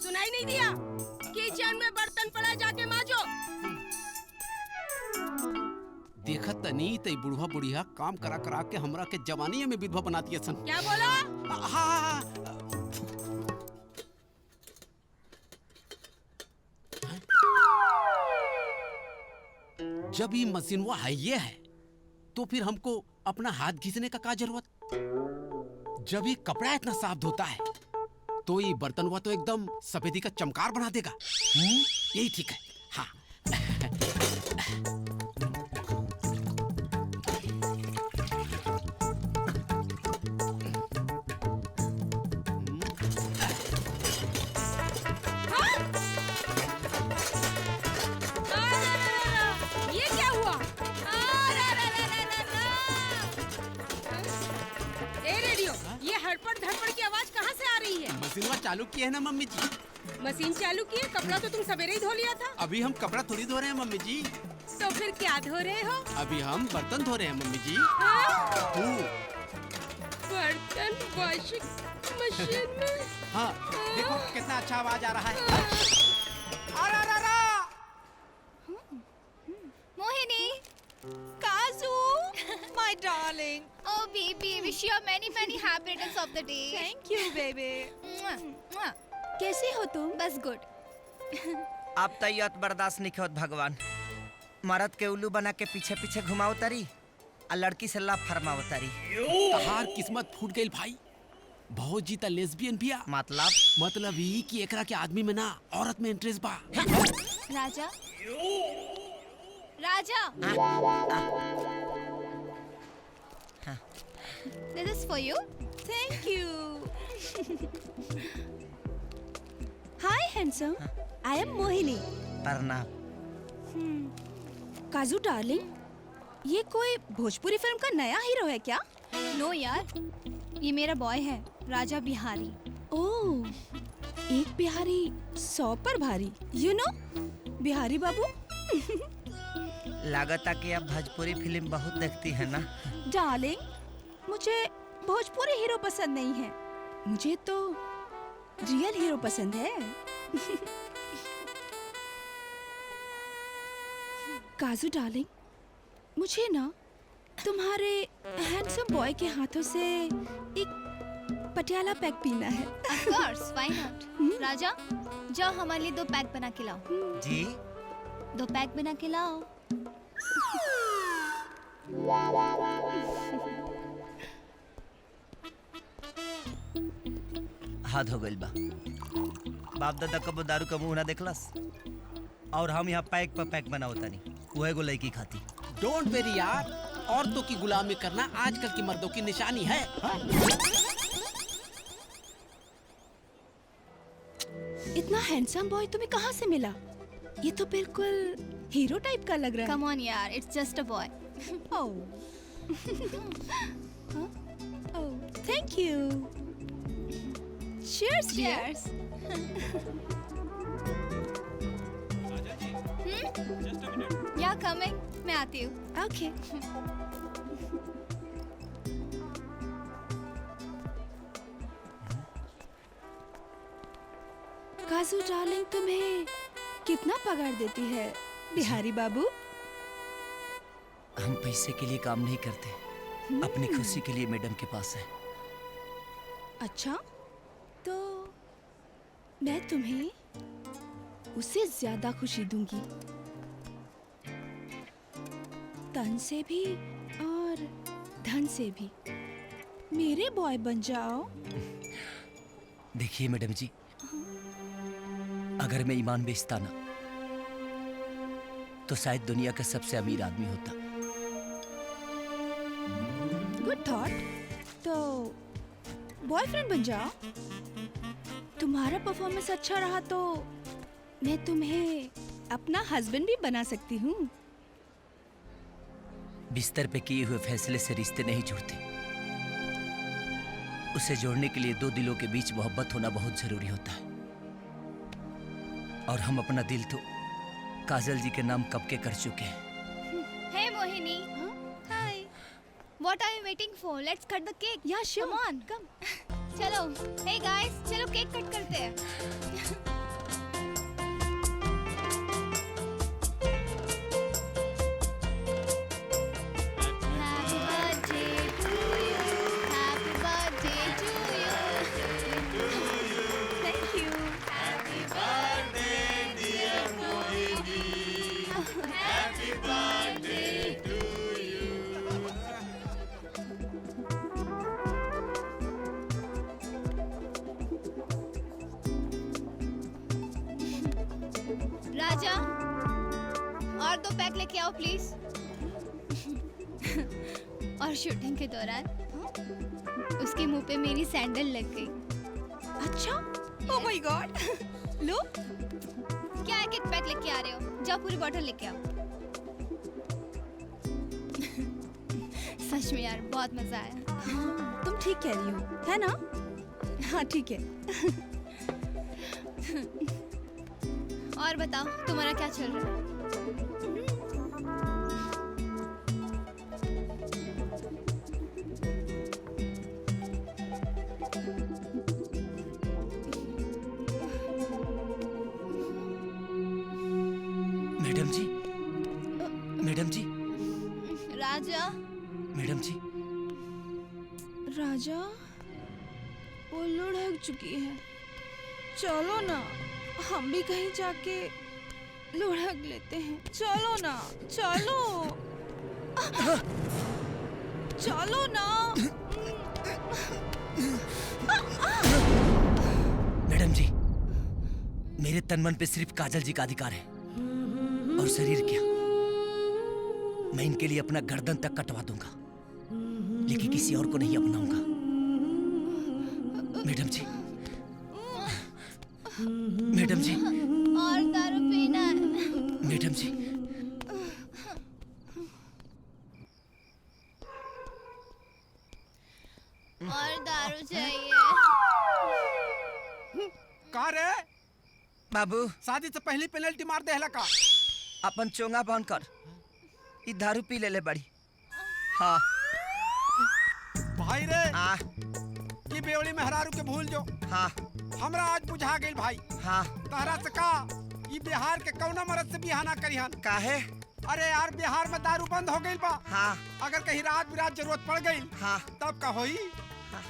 सुनाई नहीं दिया? किचन में बर्तन पड़ा, जाके माजो। देखत नहीं तई बुढ़वा बुढ़िया काम करा करा के हमरा के जवानी में विधवा बना दिया सन। क्या बोला? हाँ। जब ये मशीनवा है ये है, तो फिर हमको अपना हाथ घिसने का क्या जरूरत? जब ये कपड़ा इतना साफ धोता है, तो ये बर्तनवा तो एकदम सफेदी का चमकार बना देगा। यही ठीक है। हाँ। मशीनवा चालू की है ना मम्मी जी? मशीन चालू की है? कपड़ा तो तुम सवेरे ही धो लिया था। अभी हम कपड़ा थोड़ी धो रहे हैं मम्मी जी। तो फिर क्या धो रहे हो? अभी हम बर्तन धो रहे हैं मम्मी जी। बर्तन वॉशिंग मशीन में? हाँ, देखो कितना अच्छा आवाज आ रहा है। मोहिनी, Kazu, my darling. oh baby, wish you many happy returns of the day. Thank you, baby. कैसे हो तुम? बस गुड। अब तैयत बर्दाश्त नहीं होत भगवान। मर्द के उल्लू बना के पीछे पीछे घुमाओ तारी, और लड़की से लाभ फरमाओ तारी। तहार किस्मत फूट गई भाई। बहुत जीता लेस्बियन बिया। मतलब ये कि एकरा के आदमी में ना औरत में इंटरेस्ट बा। राजा, राजा, this is for you. Thank you. Hi, handsome. I am Mohini. प्रणाम। काजू डार्लिंग, ये कोई भोजपुरी फिल्म का नया हीरो है क्या? नो यार, ये मेरा बॉय है, राजा बिहारी। ओह, एक बिहारी 100 पर भारी। यू नो बिहारी बाबू। लागता कि आप भोजपुरी फिल्म बहुत देखती है ना? डार्लिंग, मुझे भोजपुरी हीरो पसंद नहीं है, मुझे तो रियल हीरो पसंद है। काजू डार्लिंग, मुझे ना तुम्हारे हैंडसम बॉय के हाथों से एक पटियाला पैक पीना है। Of course, why not? राजा, जाओ हमारे लिए 2 पैक बना के लाओ। जी? 2 पैक बना के लाओ। हाथ हो गइल बा। बाप दादा कबो दारू का मुंह ना देखलस, और हम यहाँ पैक पर पैक बनाओ तानी, वो एगो लड़की खाती। डोंट वेरी यार, औरतों की गुलामी करना आजकल की मर्दों की निशानी है। इतना हैंडसम बॉय तुम्हें कहाँ से मिला? ये तो बिल्कुल हीरो टाइप का लग रहा है। Come on यार, it's just a boy. Oh. Oh, thank you. Cheers, dear. Cheers. Yeah, coming. मैं आती हूँ। Okay. काजू डार्लिंग तुम्हें कितना पगार देती है बिहारी बाबू? हम पैसे के लिए काम नहीं करते, अपनी खुशी के लिए मैडम के पास है। अच्छा, तो मैं तुम्हें उससे ज्यादा खुशी दूंगी, तन से भी और धन से भी। मेरे बॉय बन जाओ। देखिए मैडम जी, अगर मैं ईमान बेचता ना तो शायद दुनिया का सबसे अमीर आदमी होता। Good thought. तो बॉयफ्रेंड बन जाओ। तुम्हारा परफॉर्मेंस अच्छा रहा तो मैं तुम्हें अपना हस्बैंड भी बना सकती हूँ। बिस्तर पे किए हुए फैसले से रिश्ते नहीं जुड़ते, उसे जोड़ने के लिए 2 दिलों के बीच मोहब्बत होना बहुत जरूरी होता है। और हम अपना दिल तो काजल जी के नाम कब के कर चुके हैं। Hey Mohini. Hi. What are you waiting for? Let's cut the cake. Yeah, sure. Come on. Come. चलो। Hey guys, चलो केक कट करते हैं। Happy birthday to you. Happy birthday to you. Thank you. Happy birthday dear Mohini. Happy birthday to you. राजा, और 2 pack लेके आओ please. और shooting के दौरान उसके मुंह पे मेरी सैंडल लग गई। अच्छा? Oh my God. लो। क्या 1-1 पैक लेके आ रहे हो? जाओ पूरी बॉटल लेके आओ। सच में यार बहुत मजा आया। हाँ, तुम ठीक कह रही हो, है ना? हाँ ठीक है। और बताओ तुम्हारा क्या चल रहा है? मैडम जी, मैडम जी, राजा। मैडम जी। राजा, वो लुढ़क चुकी है। चलो ना, हम भी कहीं जाके लुढ़क लेते हैं। चलो ना, चलो। चलो ना। मैडम जी, मेरे तन मन पे सिर्फ काजल जी का अधिकार है, और शरीर क्या, मैं इनके लिए अपना गर्दन तक कटवा दूंगा, लेकिन किसी और को नहीं अपनाऊंगा। मैडम जी, मैडम जी, और दारू पीना है। मैडम जी, और दारू चाहिए। का रे बाबू शादी से पहली पेनल्टी मार दे का। अपन चोंगा बंद कर, ई दारू पी ले बड़ी। हाँ भाई रे की बेवड़ी मेहरारू के भूल जो। हाँ हमरा आज बुझा गई भाई। हाँ तहरा से का ई बिहार के कौना मर्द से बियाह ना करिहन। काहे? अरे यार बिहार में दारू बंद हो गई बा। हाँ अगर कहीं रात बिरात जरूरत पड़ गई हाँ तब का होई।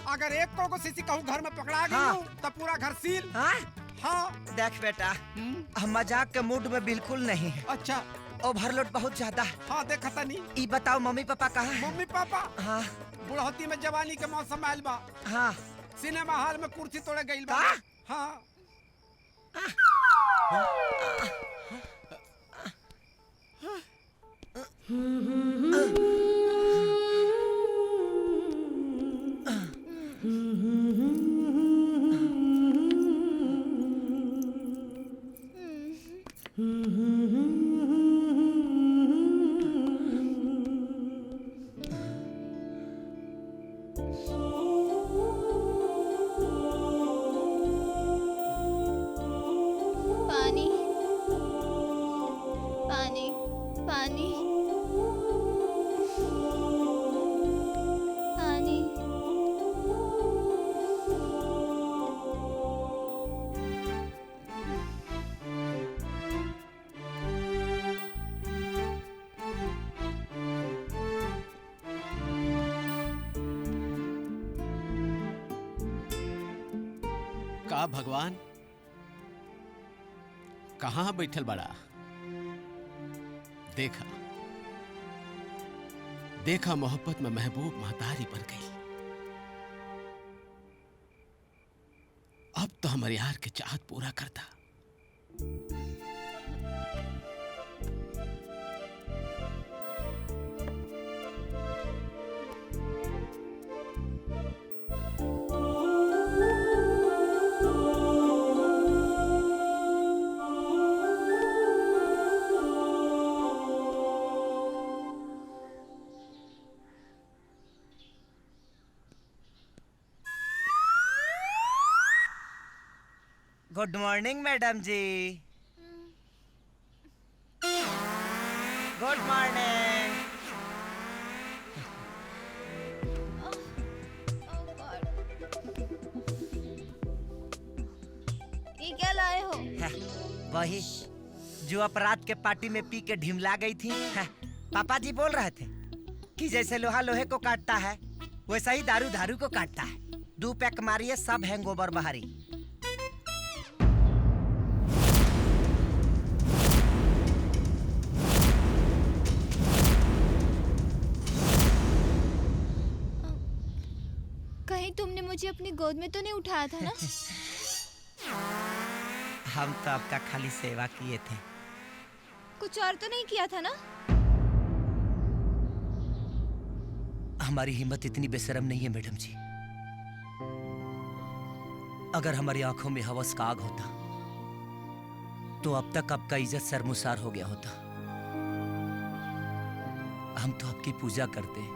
अगर एक को सीसी कहूँ घर में पकड़ा गई हाँ। तब पूरा घर सील। हाँ हाँ देख बेटा, हम मजाक के मूड में बिल्कुल नहीं है। अच्छा ओवरलोड बहुत ज्यादा। हाँ देखा था नहीं। ई बताओ मम्मी पापा कहाँ है? मम्मी पापा हाँ बुढ़ौती में जवानी के मौसम आयल बा। हाँ सिनेमा हॉल में कुर्सी तोड़े गई बा। हाँ पानी पानी पानी पानी। का भगवान कहाँ बैठल बड़ा? देखा देखा मोहब्बत में महबूब महतारी बन गई। अब तो हमारे यार के चाहत पूरा करता। गुड मॉर्निंग मैडम जी। Good morning. ये क्या लाए हो? वही जो अपराध के पार्टी में पी के ढिमला गई थी। पापा जी बोल रहे थे कि जैसे लोहा लोहे को काटता है वैसा ही दारू दारू को काटता है। 2 पैक मारिए सब हैंगओवर बाहरी। कहीं तुमने मुझे अपनी गोद में तो नहीं उठाया था ना? हम तो आपका खाली सेवा किए थे। कुछ और तो नहीं किया था ना? हमारी हिम्मत इतनी बेशर्म नहीं है मैडम जी। अगर हमारी आंखों में हवस का आग होता तो अब तक आपका इज्जत शर्मसार हो गया होता। हम तो आपकी पूजा करते हैं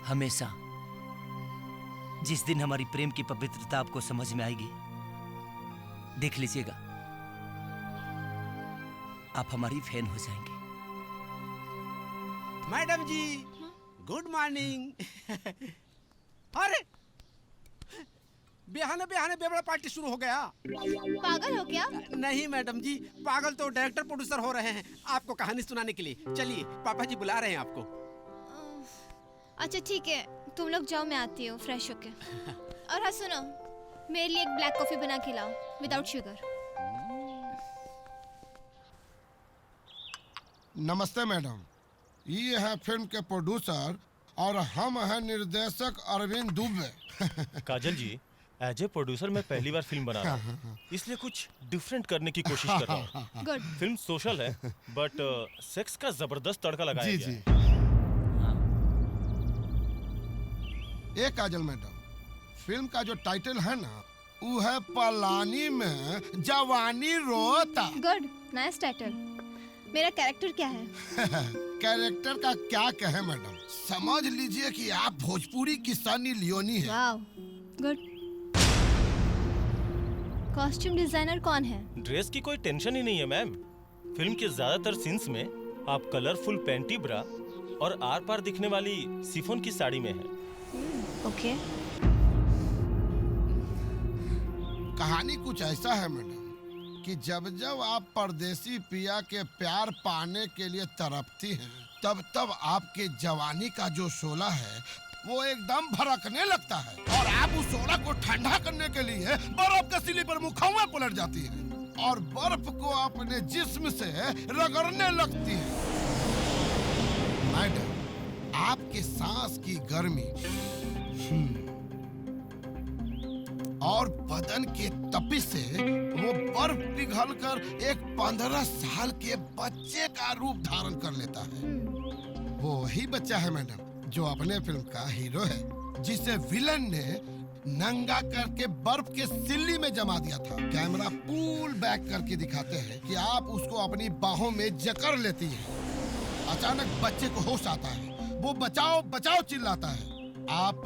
हमेशा। जिस दिन हमारी प्रेम की पवित्रता आपको समझ में आएगी, देख लीजिएगा आप हमारी फैन हो जाएंगे। मैडम जी गुड मॉर्निंग। अरे बिहाने बिहाने बेबड़ा पार्टी शुरू हो गया। पागल हो क्या? नहीं मैडम जी, पागल तो डायरेक्टर प्रोड्यूसर हो रहे हैं आपको कहानी सुनाने के लिए। चलिए पापा जी बुला रहे हैं आपको। अच्छा ठीक है, तुम लोग जाओ, मैं आती हूँ फ्रेश होके। और हाँ सुनो, मेरे लिए एक ब्लैक कॉफी बना के लाओ विदाउट शुगर। नमस्ते मैडम, ये है फिल्म के प्रोड्यूसर और हम हैं निर्देशक अरविंद दुबे। काजल जी, एज ए प्रोड्यूसर मैं पहली बार फिल्म बना रहा हूँ, इसलिए कुछ डिफरेंट करने की कोशिश कर रहा हूँ। गुड। फिल्म सोशल है बट सेक्स का जबरदस्त तड़का लगाया गया है। एक काजल मैडम, फिल्म का जो टाइटल है ना, वो है पलानी में जवानी रोता। Good, nice title. मेरा कैरेक्टर क्या है? कैरेक्टर का क्या कहे मैडम, समझ लीजिए कि आप भोजपुरी की सनी लियोनी है। Wow, good. कॉस्ट्यूम डिजाइनर कौन है? ड्रेस की कोई टेंशन ही नहीं है मैम। फिल्म के ज्यादातर सीन्स में आप कलरफुल पैंटी ब्रा और आर पार दिखने वाली सिफोन की साड़ी में है। ओके। कहानी कुछ ऐसा है मैडम कि जब जब आप परदेसी पिया के प्यार पाने के लिए तड़पती हैं, तब तब आपके जवानी का जो शोला है वो एकदम भड़कने लगता है और आप उस शोला को ठंडा करने के लिए बर्फ के सिली पर मुखौवा पलट जाती है और बर्फ को अपने जिस्म से रगड़ने लगती है। मैडम, आपके सांस की गर्मी और बदन के तपिश से वो बर्फ पिघलकर एक 15 साल के बच्चे का रूप धारण कर लेता है। वो वही बच्चा है मैडम जो अपने फिल्म का हीरो है, जिसे विलन ने नंगा करके बर्फ के सिल्ली में जमा दिया था। कैमरा पुल बैक करके दिखाते हैं कि आप उसको अपनी बाहों में जकड़ लेती हैं। अचानक बच्चे को होश आता है, वो बचाओ बचाओ चिल्लाता है। आप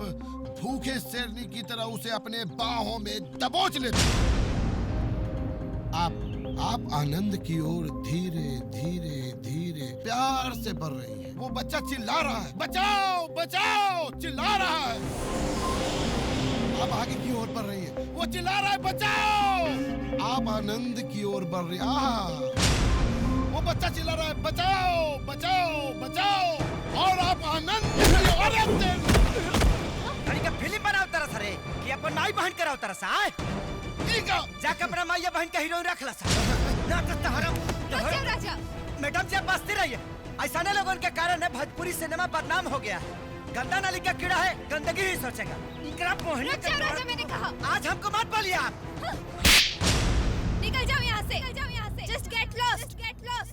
भूखे शेरनी की तरह उसे अपने बाहों में दबोच लेते हैं। आप आनंद की ओर धीरे धीरे धीरे प्यार से बढ़ रही हैं। वो बच्चा चिल्ला रहा है, बचाओ बचाओ चिल्ला रहा है। आप आगे की ओर बढ़ रही है, वो चिल्ला रहा है, बचाओ। आप आनंद की ओर बढ़ रही है, वो बच्चा चिल्ला रहा है, बचाओ बचाओ बचाओ। और आप आनंद की ओर का फिल्म बनाओ तरस रे कि अपन माई बहन कराओ तरस आए ठीक है जाके अपना माई बहन का हीरोइन रख ला सा ना तो तहरम राजा मैडम जी बसती रहिए। ऐसा ना लोगों के कारण है भोजपुरी सिनेमा बदनाम हो गया है। गंदा नाली का कीड़ा है, गंदगी ही सोचेगा। इनकरा मोहने राजा मैंने कहा आज हमको मत बोलिए आप। निकल जाओ यहाँ से, निकल जाओ यहाँ से। Just get lost, just get lost.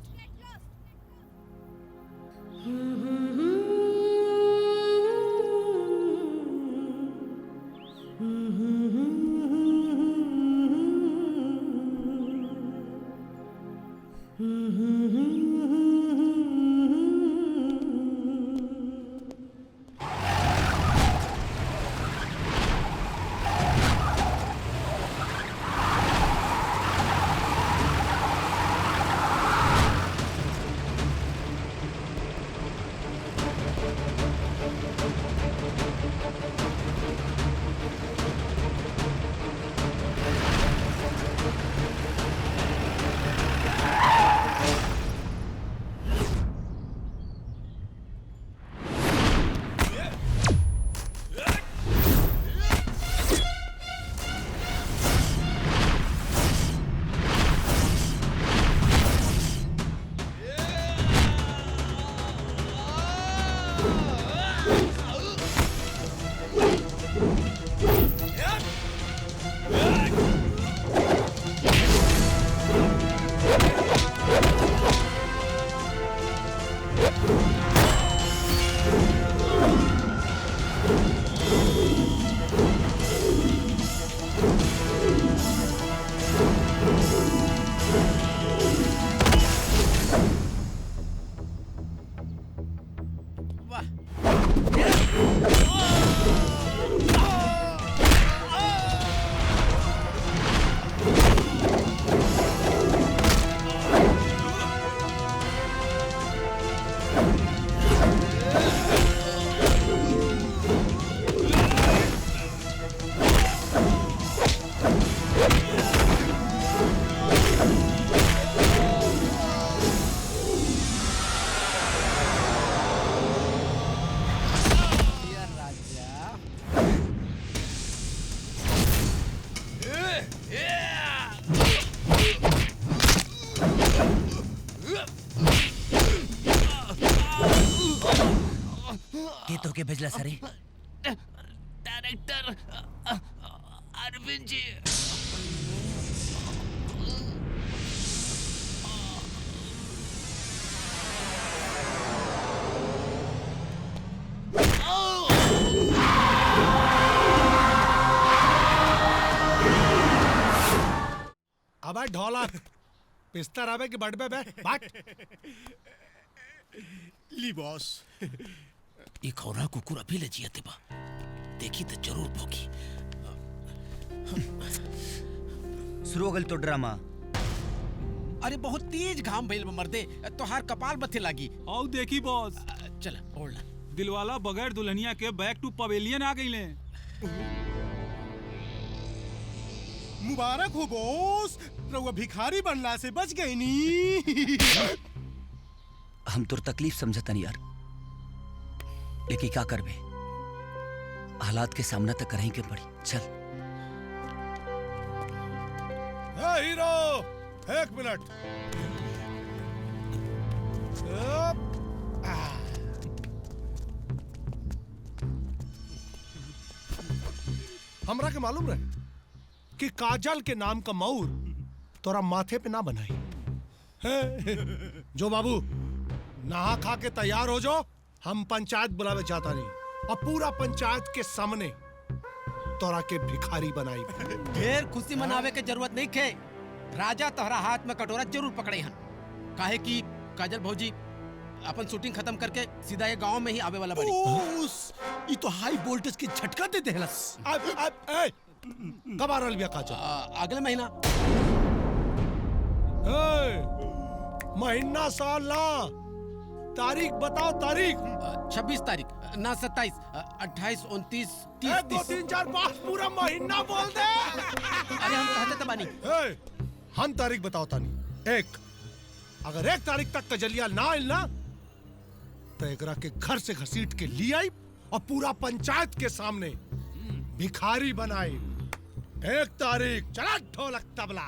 के भेजला सरे डायरेक्टर अरविंद जी अबे ढोलक बिस्तर आवे कि बड़ पे बे बाट ली बॉस। एक खौरा कुकुर अभी ले जियते बा, देखी तो जरूर भोगी। शुरू हो गल तो ड्रामा। अरे बहुत तेज घाम भइल बा मर्दे, तोहार कपाल बथे लागी। आओ देखी बॉस, चल ओढ़ ला। दिलवाला बगैर दुल्हनिया के बैक टू पवेलियन आ गईले। मुबारक हो बॉस, रउआ भिखारी बनला से बच गई नी। हम तोर तकलीफ समझता नहीं यार, लेकिन क्या करबे, हालात के सामना तक करही के पड़ी। चल हीरो, एक मिनट। हमरा के मालूम रहे कि काजल के नाम का मऊर तोरा माथे पे ना बनाई। जो बाबू, नहा खा के तैयार हो जाओ, हम पंचायत बुलावे चाहता नहीं, और पूरा पंचायत के सामने तोरा के भिखारी बनाई। ढेर खुशी मनावे के जरूरत नहीं खे। राजा तोहरा हाथ में कटोरा जरूर पकड़े हन, काहे कि काजल भौजी अपन शूटिंग खत्म करके सीधा ये गांव में ही आवे वाला बड़ी। ये तो हाई वोल्टेज की झटका दे देहलस। कब आ रहा बिया काजल? अगले महीना। महीना साल ना, तारीख बताओ तारीख। 26 तारीख ना 27, 28, 29, 30, 1, 2, 3, 4, 5 पूरा महीना बोल दे। अरे हम कहते तो बानी। हम तारीख बताओ तानी। अगर 1 तारीख तक कजलिया ना आइल ना, तो एकरा के घर से घसीट के ले आई और पूरा पंचायत के सामने भिखारी बनाई। 1 तारीख। चला ढोलक तबला।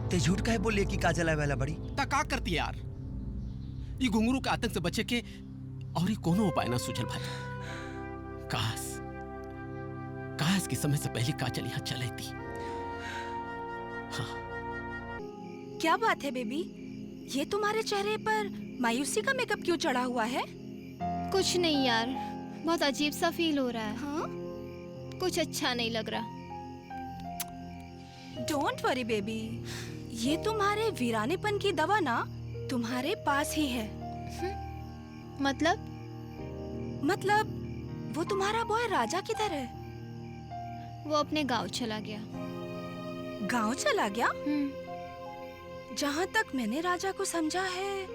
ते झूठ काहे बोलिए कि काजल आए वाला बड़ी? का करती यार, ये घुंगरू के आतंक से बचे के और ये कोनो उपाय ना सूझल भाई। काश की समय से पहले काजल यहाँ चले थी। हाँ। क्या बात है बेबी, ये तुम्हारे चेहरे पर मायूसी का मेकअप क्यों चढ़ा हुआ है? कुछ नहीं यार, बहुत अजीब सा फील हो रहा है। हाँ? कुछ अच्छा नहीं लग रहा। डोंट वरी बेबी, ये तुम्हारे वीरानेपन की दवा ना तुम्हारे पास ही है। मतलब वो तुम्हारा बॉय राजा किधर है? वो अपने गांव चला गया। गांव चला गया? जहाँ तक मैंने राजा को समझा है,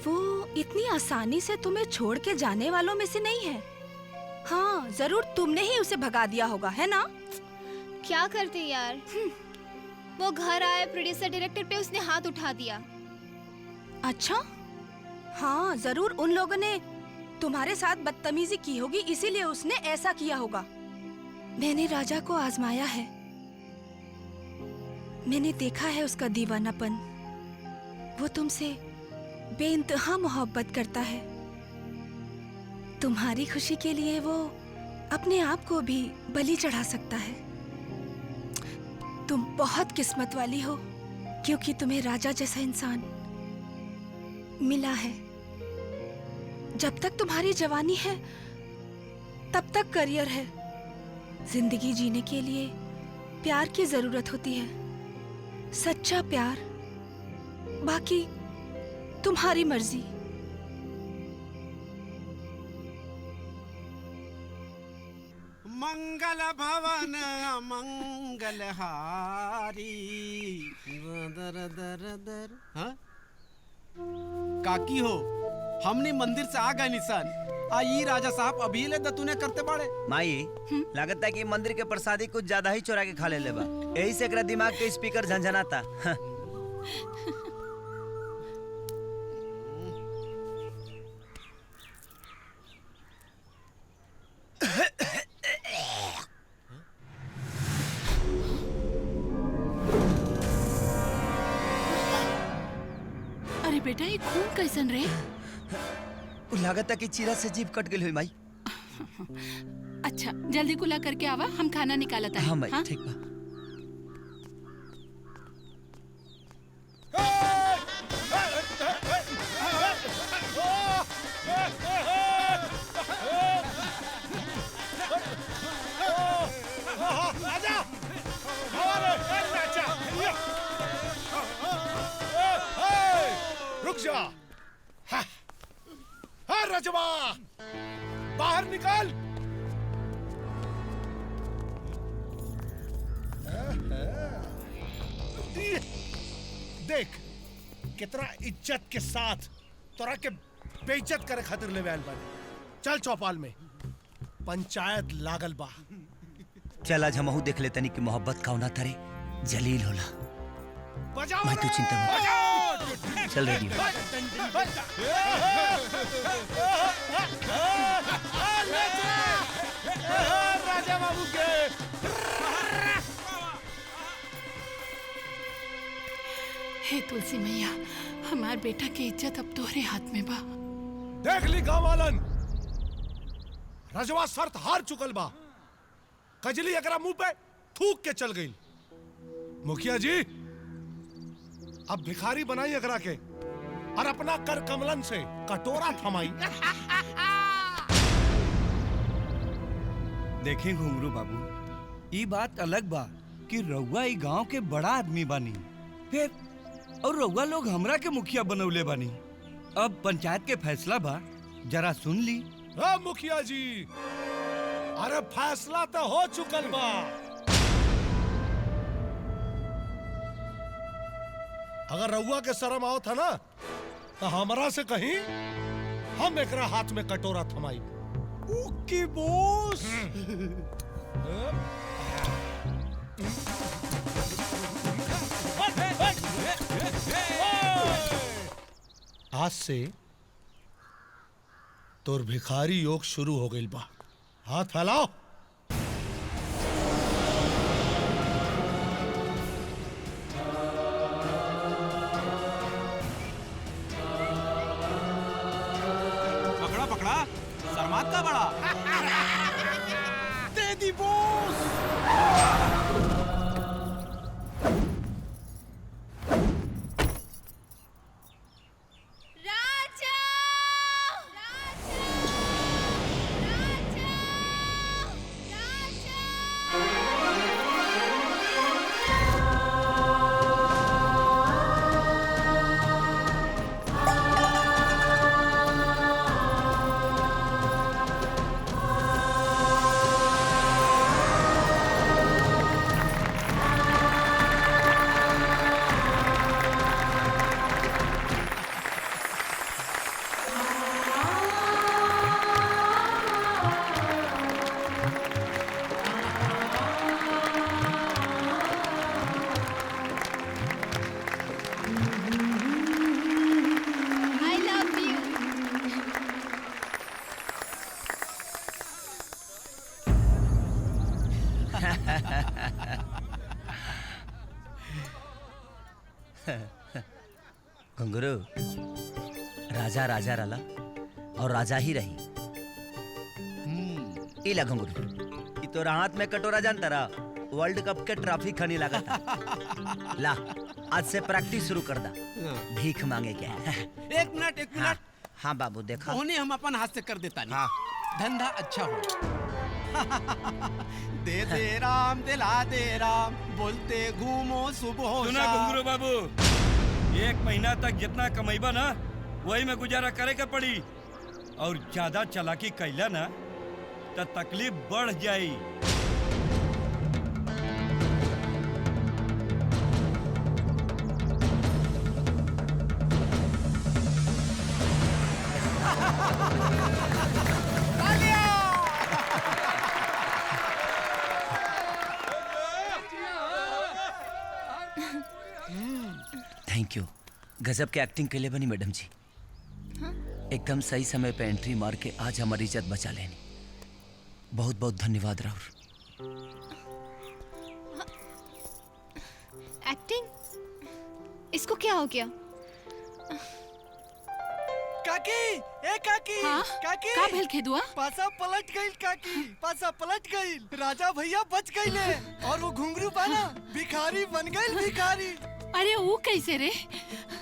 वो इतनी आसानी से तुम्हें छोड़ के जाने वालों में से नहीं है। हाँ, जरूर तुमने ही उसे भगा दिया होगा, है ना? क्या करते यार, वो घर आए, प्रोड्यूसर डायरेक्टर पे उसने हाथ उठा दिया। अच्छा, हाँ जरूर उन लोगों ने तुम्हारे साथ बदतमीजी की होगी, इसीलिए उसने ऐसा किया होगा। मैंने राजा को आजमाया है, मैंने देखा है उसका दीवानापन। वो तुमसे बेइंतहा मोहब्बत करता है। तुम्हारी खुशी के लिए वो अपने आप को भी बलि चढ़ा सकता है। तुम बहुत किस्मत वाली हो, क्योंकि तुम्हें राजा जैसा इंसान मिला है। जब तक तुम्हारी जवानी है, तब तक करियर है। जिंदगी जीने के लिए प्यार की जरूरत होती है, सच्चा प्यार। बाकी तुम्हारी मर्जी। मंगल भवन मंगल हारी दर दर दर। हाँ? काकी हो, हमने मंदिर से आ गए निशान। आई राजा साहब अभी ले दतुने करते बड़े। माई लागत है कि मंदिर के प्रसादी कुछ ज्यादा ही चोरा के खा ले बा, यही से एकरा दिमाग के स्पीकर झंझनाता। अरे बेटा, ये खून कैसन रे? लागत है कि चीरा से जीभ कट गई हुई माई। अच्छा, जल्दी कुला करके आवा, हम खाना निकालता है। हाँ माई, ठीक बा। बाहर निकल। देख कितना इज्जत के साथ तोरा के बेइज्जत करे खातिर ले आयल बानी। चल चौपाल में पंचायत लागल बा। चल आज हमहू देख लेतनी कि मोहब्बत कौना तरे जलील होला। बजाओ मैं तो चिंता मत। चल रेडी हो। राजा बाबू के हे तुलसी मैया, हमार बेटा की इज्जत अब तोहरे हाथ में बा। देख ली गाँव वालन, रजवा शर्त हार चुकल बा। कजली एकरा मुंह पे थूक के चल गई। मुखिया जी अब भिखारी बनाई एकरा के और अपना कर कमलन से कटोरा थमाई। देखें घुंगरू बाबू, ये बात अलग बा कि रउआ ई गांव के बड़ा आदमी बानी, फिर और रउआ लोग हमरा के मुखिया बनौले बानी। अब पंचायत के फैसला बा, जरा सुन ली। हाँ मुखिया जी, अरे फैसला तो हो चुकल बा। अगर रउआ के शर्म आओ था ना तो हमरा से कहीं हम एकरा हाथ में कटोरा थमाई। ओके बॉस। आज से तोर भिखारी योग शुरू हो गई बा। हाथ फैलाओ। पकड़ा पकड़ा, शर्मात का बड़ा। दे दी बॉस। घुंगरू, राजा राजा रला और राजा ही रही। इला घुंगरू, ई तोरा हाथ में कटोरा जानता रहा वर्ल्ड कप के ट्रॉफी खनी लगा था। ला आज से प्रैक्टिस शुरू कर दा। भीख मांगे क्या है? एक मिनट। हाँ बाबू देखा। उन्हें हम अपन हाथ से कर देता नहीं। हाँ। धंधा अच्छा हो। दे दे राम, दिला दे राम, बोलते घूमो सुबह सुना घुंगरू बाबू, 1 महीना तक जितना कमाईबा ना वही में गुजारा करे के पड़ी, और ज्यादा चालाकी कैला ना तो तकलीफ बढ़ जाई। Thank you. गजब के एक्टिंग के लिए बनी मैडम जी। एकदम सही समय पे एंट्री मार के आज हमारी इज्जत बचा लेनी। बहुत बहुत धन्यवाद राहुल। एक्टिंग? इसको क्या हो गया? काकी, ए काकी, हाँ? काकी, का भेल खेदुआ? पासा पलट गई काकी, पासा पलट गई। राजा भैया बच गईले और वो घुंगरू पाना भिखारी बन गई। भिखारी। अरे वो कैसे रे?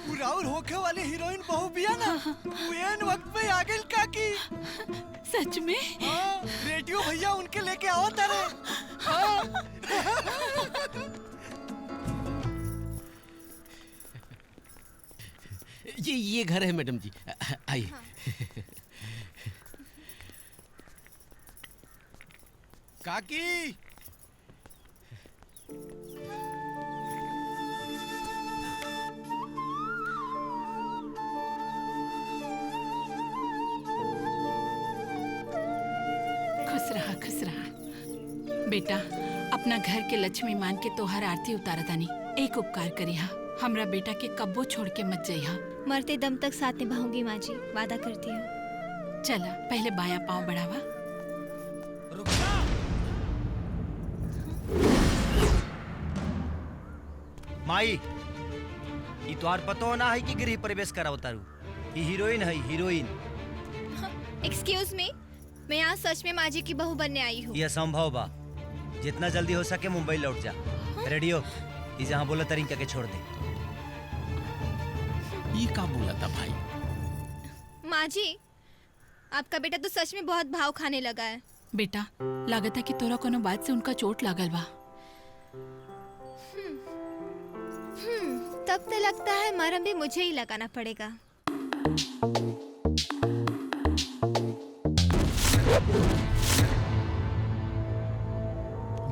वो राउर होखे वाले हीरोइन बहू बिया ना, वो एन वक्त पे आ गई काकी। सच में? हाँ, रेडियो भैया उनके लेके आओ तारे। हाँ। ये घर है मैडम जी, आइए। काकी खुश रहा बेटा। अपना घर के लक्ष्मी मान के तोहर आरती उतारा तानी। एक उपकार करिहा, हमरा बेटा के कब्बो छोड़ के मत जइहा। मरते दम तक साथ निभाऊंगी माँ जी, वादा करती हूँ। चला पहले बाया पाँव बढ़ावा। माई ई तोहार पतो ना है कि गृह प्रवेश कराओ तारू। ई हीरोइन है, हीरोइन। एक्सक्यूज मी, मैं यहाँ सच में माँ जी की बहू बनने आई हूँ। यह संभव बा। जितना जल्दी हो सके मुंबई लौट जा। रेडियो ई जहाँ बोला तरीका के छोड़ दे। ये का बोला था भाई? माँ जी, आपका बेटा तो सच में बहुत भाव खाने लगा है। बेटा लागत है कि तोरा कोनो बात से उनका चोट लागल बा। तब तो लगता है मरहम भी मुझे ही लगाना पड़ेगा।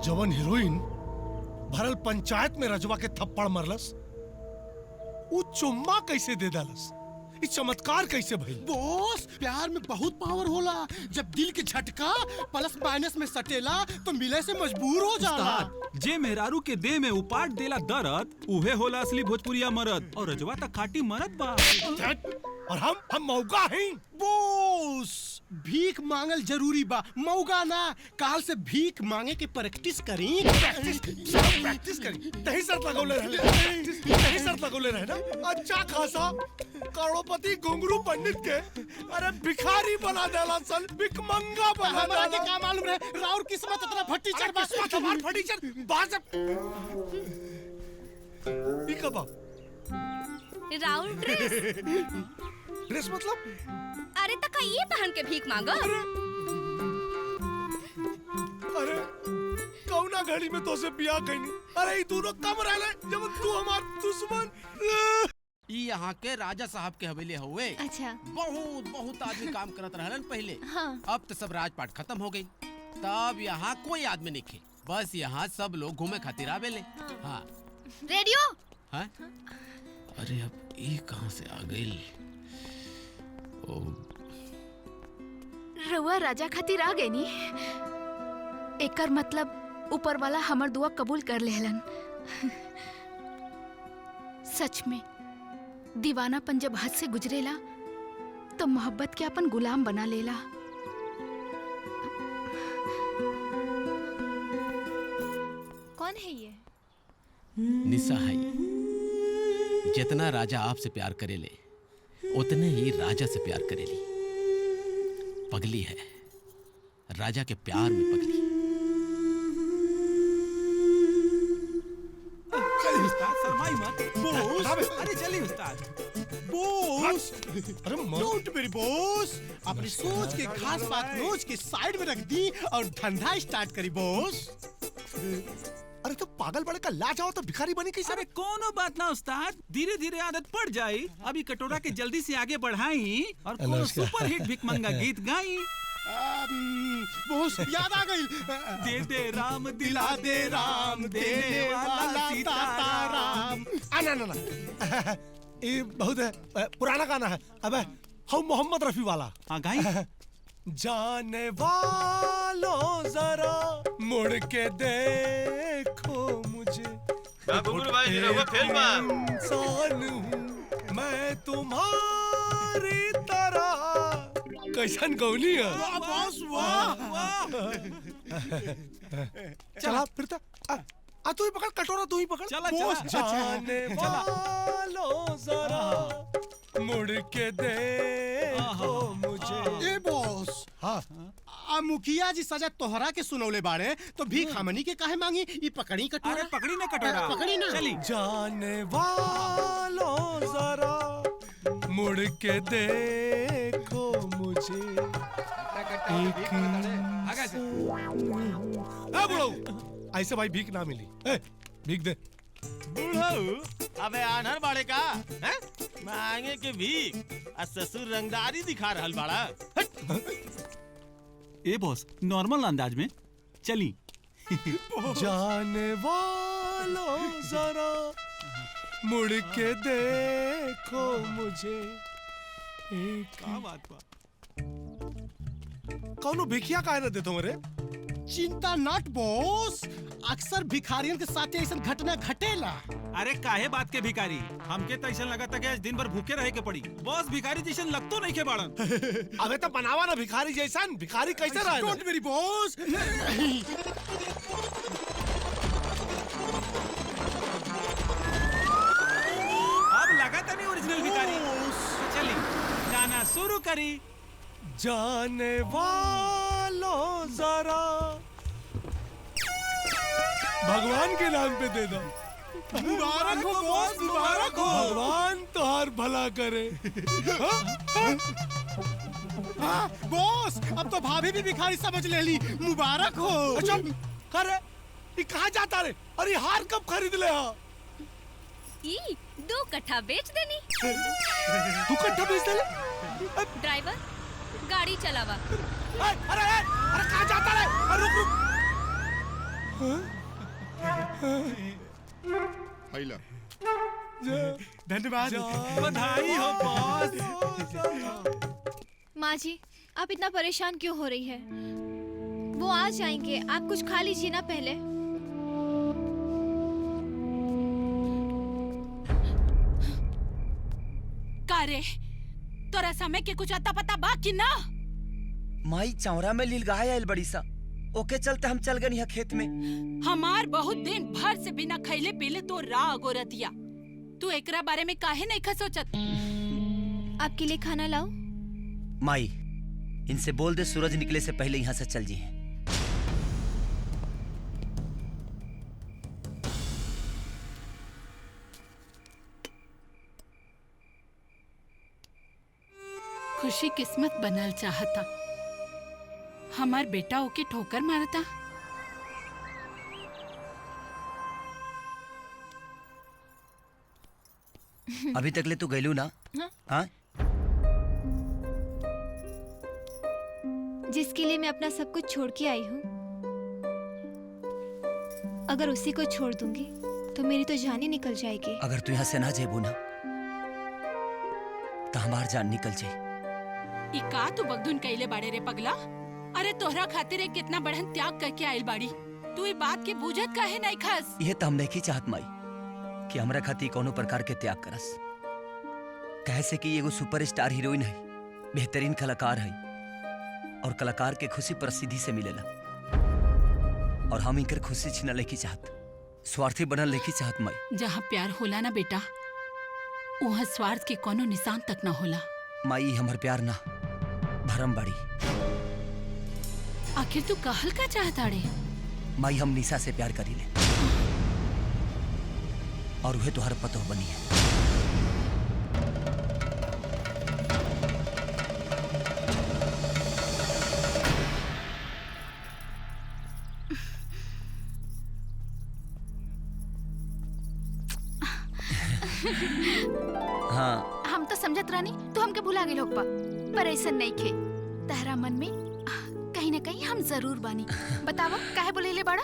जवन हीरोइन भरल पंचायत में रजवा के थप्पड़ मरलस, वो चुम्मा कैसे दे दलस? ये चमत्कार कैसे भइल? बॉस, प्यार में बहुत पावर होला। जब दिल के झटका प्लस माइनस में सटेला तो मिले से मजबूर हो जाला। जे मेहरारू के देह में उपाट देला दर्द, उहे होला असली भोजपुरिया मर्द। और रजवा तक खाटी मर्द बा। और हम मौका हैं। बॉस, भीख मांगल जरूरी बा, मौका ना। काल से भीख मांगे के प्रैक्टिस करी। प्रैक्टिस करी। तही शर्त लगौले रहे ना। अच्छा खासा करोड़पति घुंगरू पंडित के अरे भिखारी बना देला सन, भिखमंगा बना देला। हमरा के का मालूम रहे राउर किस्मत इतना फटी चढ़ बा। हमार फटी चढ़ बाज। ई कबा राउर ड्रेस मतलब? अरे तक ये पहन के भीख मांगा? अरे कौना घड़ी में तो से बियाह कइनी। अरे ई दोनों कब रहले जब तू हमार दुश्मन। ई यहाँ के राजा साहब के हवेली हुए। अच्छा। बहुत आदमी काम करत रहलन पहले। हाँ। अब तो सब राजपाट खत्म हो गई। तब यहाँ कोई आदमी नहीं खे। बस यहाँ सब लोग घूमे खातिर आवेले। हाँ। रेडियो? हाँ? अरे अब ये कहाँ से आ गई? रउआ राजा खातिर आ गए नी। एकर मतलब ऊपर वाला हमर दुआ कबूल कर लेहलन। सच में दीवानापन जब हद से गुजरेला तो मोहब्बत के अपन गुलाम बना लेला। कौन है ये? निशा है। जितना राजा आपसे प्यार करेले उतने ही राजा से प्यार करेली। पगली है, राजा के प्यार में पगली। चलिए उस्ताद, शर्माई मत। बॉस, अरे चलिए उस्ताद। बॉस, अरे डोंट वेरी बॉस। अपनी सोच के खास बात नोच के साइड में रख दी और धंधा स्टार्ट करी बॉस। अरे तो पागल बड़े का ला जाओ तो भिखारी बनी कैसे? अरे कोनो बात ना उस्ताद, धीरे धीरे आदत पड़ जाई। अभी कटोरा के जल्दी से आगे बढ़ाई और कोनो सुपर हिट भिखमंगा गीत गाई। बॉस याद आ गई। दे दे राम दिला दे राम, देने वाला सीताराम। ना ये बहुत पुराना गाना है। अबे हम मोहम्मद रफी वाला। हाँ गाई। जाने वालों जरा मुड़ के देखो मुझे, इंसान हूँ मैं तुम्हारी तरह। कैसन गौनी है? वाह बॉस, वाह। चला फिर तू ही पकड़ कटोरा, तू ही पकड़। चला जाने वालों जरा मुड़ के देखो मुझे। ए बॉस, हाँ मुखिया जी सजा तोहरा के सुनौले बाड़े तो भीख हमनी के काहे मांगी? ई पकड़ी कटोरा। अरे पकड़ी ना कटोरा, पकड़ी ना। चली। जाने वालों जरा मुड़ के देखो मुझे। ऐसे भाई भीख ना मिली। भीख दे। अबे आनहर बाड़े का है? मांगे के भीख आ ससुर रंगदारी दिखा रहल बाड़ा। ए बॉस, नॉर्मल अंदाज में चली। जाने वालों जरा मुड़ के देखो मुझे। क्या बात बा? कौनो भिखिया काहे न देतो रे? चिंता नट बॉस, अक्सर भिखारियों के साथ ऐसा घटना घटेला। अरे काहे बात के भिखारी? हमके तो ऐसा लगा था कि आज दिन भर भूखे रहे के पड़ी। बॉस भिखारी जैसन लगतो नहीं के बाड़न। अबे तो बनावा ना भिखारी जैसन। भिखारी कैसे रहे? Don't worry boss. अब लगा था नहीं ओरिजिनल भिखारी। चली गाना शुरू करी। जाने वालों जरा भगवान के नाम पे दे दो। मुबारक हो बॉस, मुबारक हो। भगवान तोहार भला करे। हाँ, बॉस अब तो भाभी भी भिखारी समझ ले ली। मुबारक हो। अरे ये कहाँ जाता रे? अरे हार कब खरीद ले? हाँ 2 कट्ठा बेच देनी। 2 कट्ठा बेच दे? ड्राइवर गाड़ी चलावा। अरे कहाँ जाता रे? अरे रुक। हैला। धन्यवाद। बधाई हो बॉस। माँ जी आप इतना परेशान क्यों हो रही है? वो आ जाएंगे, आप कुछ खा लीजिए ना पहले। का रे तोरा समय के कुछ अता पता बा कि ना? माई चौरा में लील गाय आयल बड़ी सा, ओके चलते हम चल गए खेत में। हमार बहुत दिन भर से बिना खैले पीले तो राह गोरतिया। तू एकरा बारे में काहे नहीं खा सोचत? आपके लिए खाना लाऊं? माई इनसे बोल दे सूरज निकले से पहले यहाँ से चल जी। खुशी किस्मत बनल चाहता, हमार बेटा ओके ठोकर मारता। अभी तक ले तू गैलू ना? हाँ? जिसके लिए मैं अपना सब कुछ छोड़ के आई हूँ, अगर उसी को छोड़ दूंगी तो मेरी तो जान ही निकल जाएगी। अगर तू यहाँ से ना जेबू ना तो हमार जान निकल जाए। ई का तू बगधुन कैले बाड़े रे पगला? अरे तोहरा खातिर एक कितना बड़हन त्याग करके आइल बाड़ी। तू ई बात के बूझत काहे नहीं खास? ये तो हम नहीं चाहत माई कि हमरा खातिर कोनो प्रकार के त्याग करस। कहे से कि एगो सुपरस्टार हीरोइन है, बेहतरीन कलाकार है और कलाकार के खुशी प्रसिद्धि से मिलेला और हम इनकर खुशी छीना लेके चाहत, स्वार्थी बनल लेके चाहत माई। जहाँ प्यार होला ना बेटा, वहाँ स्वार्थ के कोनो निशान तक ना होला। माई हमर प्यार ना भरम बाड़ी। आखिर तू कहल का चाहता रे? माई हम निशा से प्यार करी ले और वह तुहर पतो बनी है। हाँ हम तो समझत रानी तो हमके भुला गए लोग बा, पर ऐसा नहीं खे। तहरा मन में कहीं न कहीं हम जरूर बानी। बतावा काहे बोलेले बाड़ा?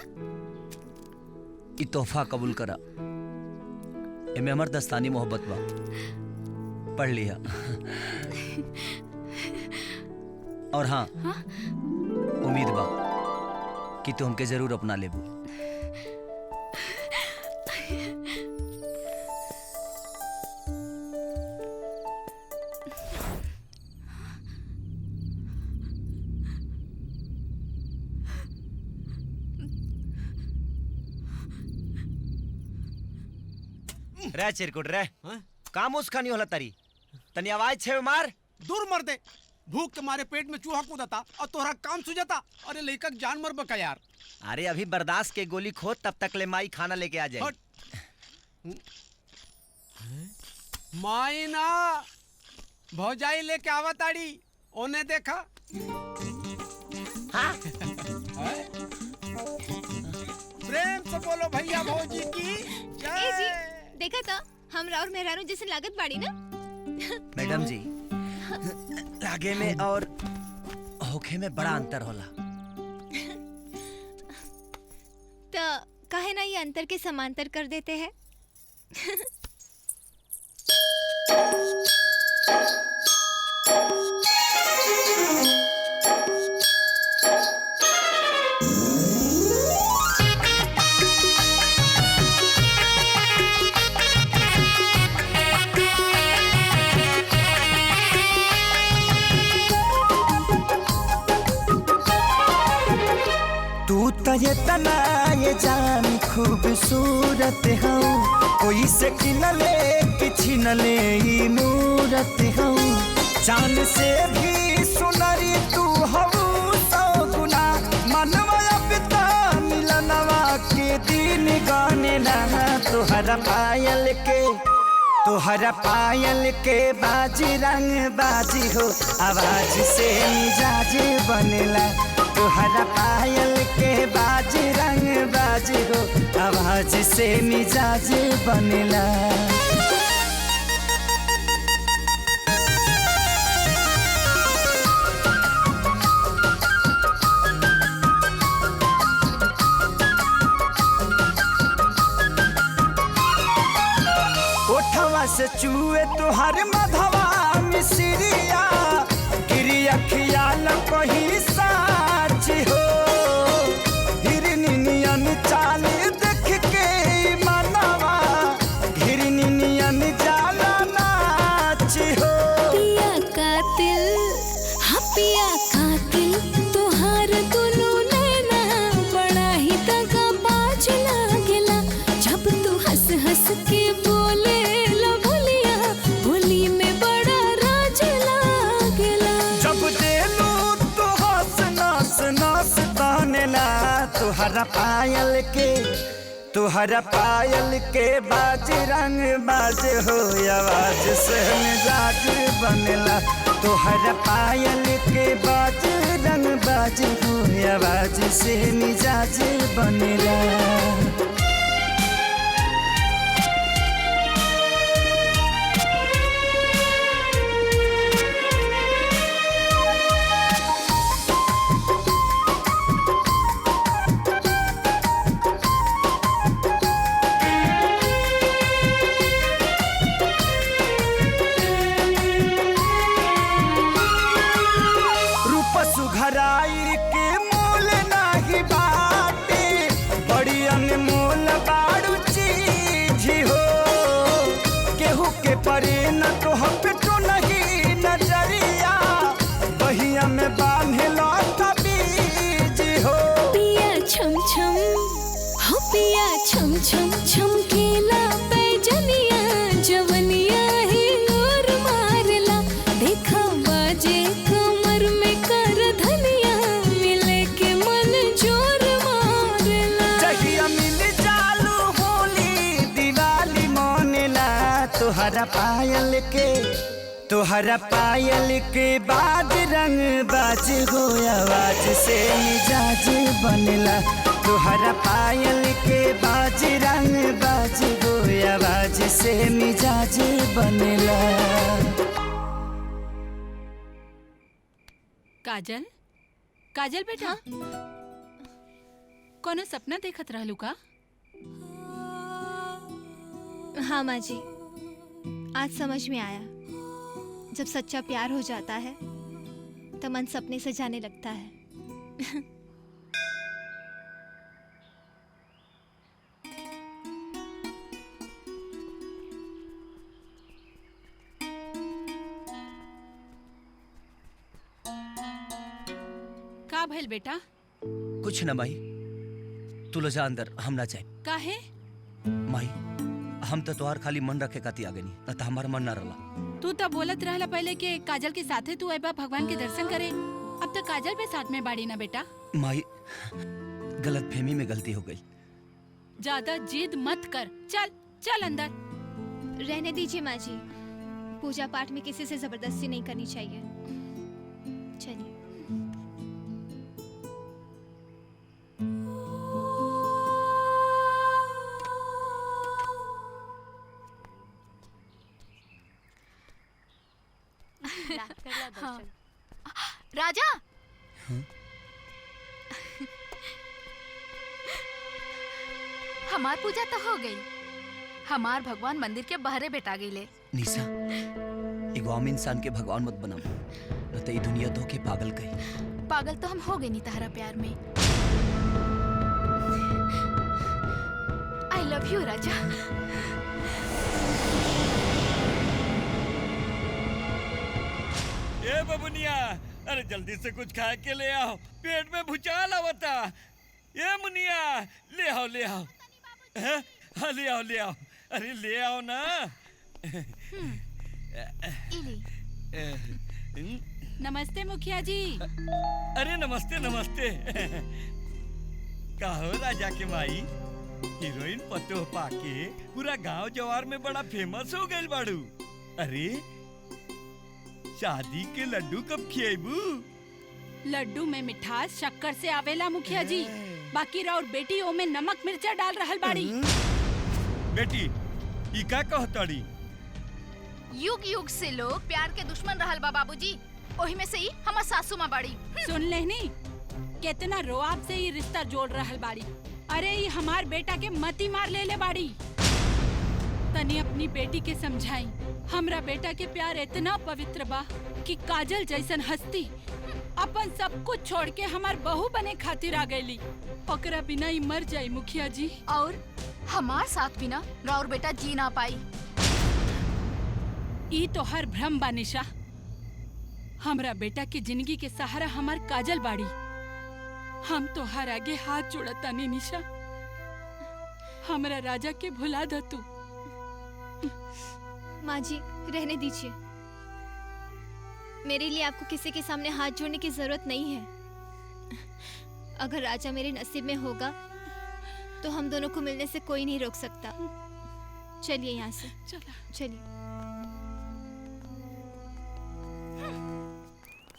ई तोहफा कबूल करा, एमे हमर दस्तानी मोहब्बत बा, पढ़ लिया। और हाँ, उम्मीद बा कि तू हमके जरूर अपना लेबू। रे चिरकुट रे, काम उसका नहीं होला तारी, तनी आवाज छे मार। दूर मर दे, भूख के मारे पेट में चूहा कूदता और तोहरा काम सुझाता। अरे लइका जान मर बका यार। अरे अभी बर्दाश्त के गोली खोद, तब तक ले माई खाना लेके आ जाए। माई ना भौजाई लेके आवा ताड़ी, ओने देखा। हाँ? प्रेम से बोलो भैया भौजी की ए जी, देखा था हमरा और मेहरारू जैसे लागत बाड़ी ना? मैडम जी, लागे में और होखे में बड़ा अंतर होला। अंतर के समांतर कर देते हैं। तू तो ये तना ये जान खूबसूरत हो, कोई से किनले किछि न ले ई मूरत हो। चांद से भी सुनरी तू हो 100 गुना, मनवा पिता मिलनवा के दिन गाने लगा। तोहरा पायल के बाजी रंग बाजी हो, आवाज से मिजाज बनेला। तोहरा पायल के बाजी रंग बाजी हो, आवाज से मिजाज बनेला। ओठवा से चूए तोहर मधवा मिसरिया, गिरी अखिया न कहीं साच हो। हिरनियन चाल देख के मनवा, हिरनियन जाला नाच हो। पिया कातिल, हाँ पिया कातिल, तोहार दुनू नैना बड़ा ही दगाबाज लागेला। जब तू हंस हंस के बोले ला बोलिया, बोली में बड़ा राज लागेला। जब देलू तो हंस नस नस तानेला। तोहरा पायल के बाज रंग बाज हो, आवाज से मिजाज बनेला। तोहरा पायल के बाज रंग बाज हो, आवाज से मिजाज बनेला। सुघराई के मोल नाही बाटे, बड़ी अनमोल बाड़ू चीज हो। केहू के परे न तो हपटो नहीं नजरिया, बहिया में बांधे लौटा बीज हो। पिया छम छम, हो पिया छम छम, छमकेला पैजनिया, जवनिया ही लोर मारला। देखा बाजे कमर में कर धनिया, मिले के मन जोर मारला। जहिया मिल जालू होली दिवाली मोनेला। तोहरा पायल के बाज रंग बाज हो, आवाज से मिजाज बनेला। तोहरा पायल के बाज रंग बाज हो, आवाज से मिजाज बनेला। काजल, काजल बेटा, कोनो सपना देखत रहलू का? हाँ माँ जी, आज समझ में आया। जब सच्चा प्यार हो जाता है तो मन सपने से जाने लगता है। का भइल बेटा? कुछ न माई, तू लो जा अंदर, हम ना जाए। काहे? माई, हम तो तोहार खाली मन रखे खाती आगे नहीं, न तो हमारा मन ना रहा। तू तो बोलत रहला पहले कि काजल के साथे तू एबा भगवान के दर्शन करे। अब तो काजल भी साथ में बाड़ी ना बेटा। माई, गलत फहमी में गलती हो गई। ज्यादा जिद मत कर, चल चल अंदर। रहने दीजिए माँ जी, पूजा पाठ में किसी से जबरदस्ती नहीं करनी चाहिए। चलिए। हाँ। राजा, हमार पूजा तो हो गई। हमार भगवान मंदिर के बहरे बैठा गईले। निशा, एगो आम इंसान के भगवान मत बनाओ, न तो ये दुनिया तो के पागल कही। पागल तो हम हो गए नी तहरा प्यार में। आई लव यू राजा। ए बबुनिया, अरे जल्दी से कुछ खा के ले आओ, पेट में भुचाल आवता। ए मुनिया, ले आओ ले आओ। हाँ ले आओ ले आओ, अरे ले आओ ना। नमस्ते मुखिया जी। अरे नमस्ते नमस्ते। कहो राजा के माई, हीरोइन पतो पाके पूरा गांव जवार में बड़ा फेमस हो गई बाड़ू। अरे शादी के लड्डू कब खिएबू? लड्डू में मिठास शक्कर से आवेला मुखिया जी, बाकी और बेटी ओ में नमक मिर्चा डाल रहल बाड़ी। बेटी ई का कहतड़ी? युग युग से लोग प्यार के दुश्मन रहल बा बाबूजी, ओही में से ही हमार सासू माँ बाड़ी। सुन लेनी, कितना रोआब से ये रिश्ता जोड़ रहल बाड़ी। अरे ये हमार बेटा के मती मार ले बाड़ी। तनी अपनी बेटी के समझाई, हमरा बेटा के प्यार इतना पवित्र बा कि काजल जैसन हस्ती अपन सब कुछ छोड़ के हमार बहू बने खातिर आ गईली। ओकरा बिना ही मर जाई मुखिया जी। और हमार साथ बिना राउर बेटा जी ना पाई। ई तो हर भ्रम बा निशा। हमरा बेटा की जिंदगी के सहारा हमार काजल बाड़ी। हम तो हर आगे हाथ जोड़ता नहीं निशा। हमरा राजा के भुला द तू। माँ जी रहने दीजिए, मेरे लिए आपको किसी के सामने हाथ जोड़ने की जरूरत नहीं है। अगर राजा मेरे नसीब में होगा तो हम दोनों को मिलने से कोई नहीं रोक सकता। चलिए यहाँ से, चलिए।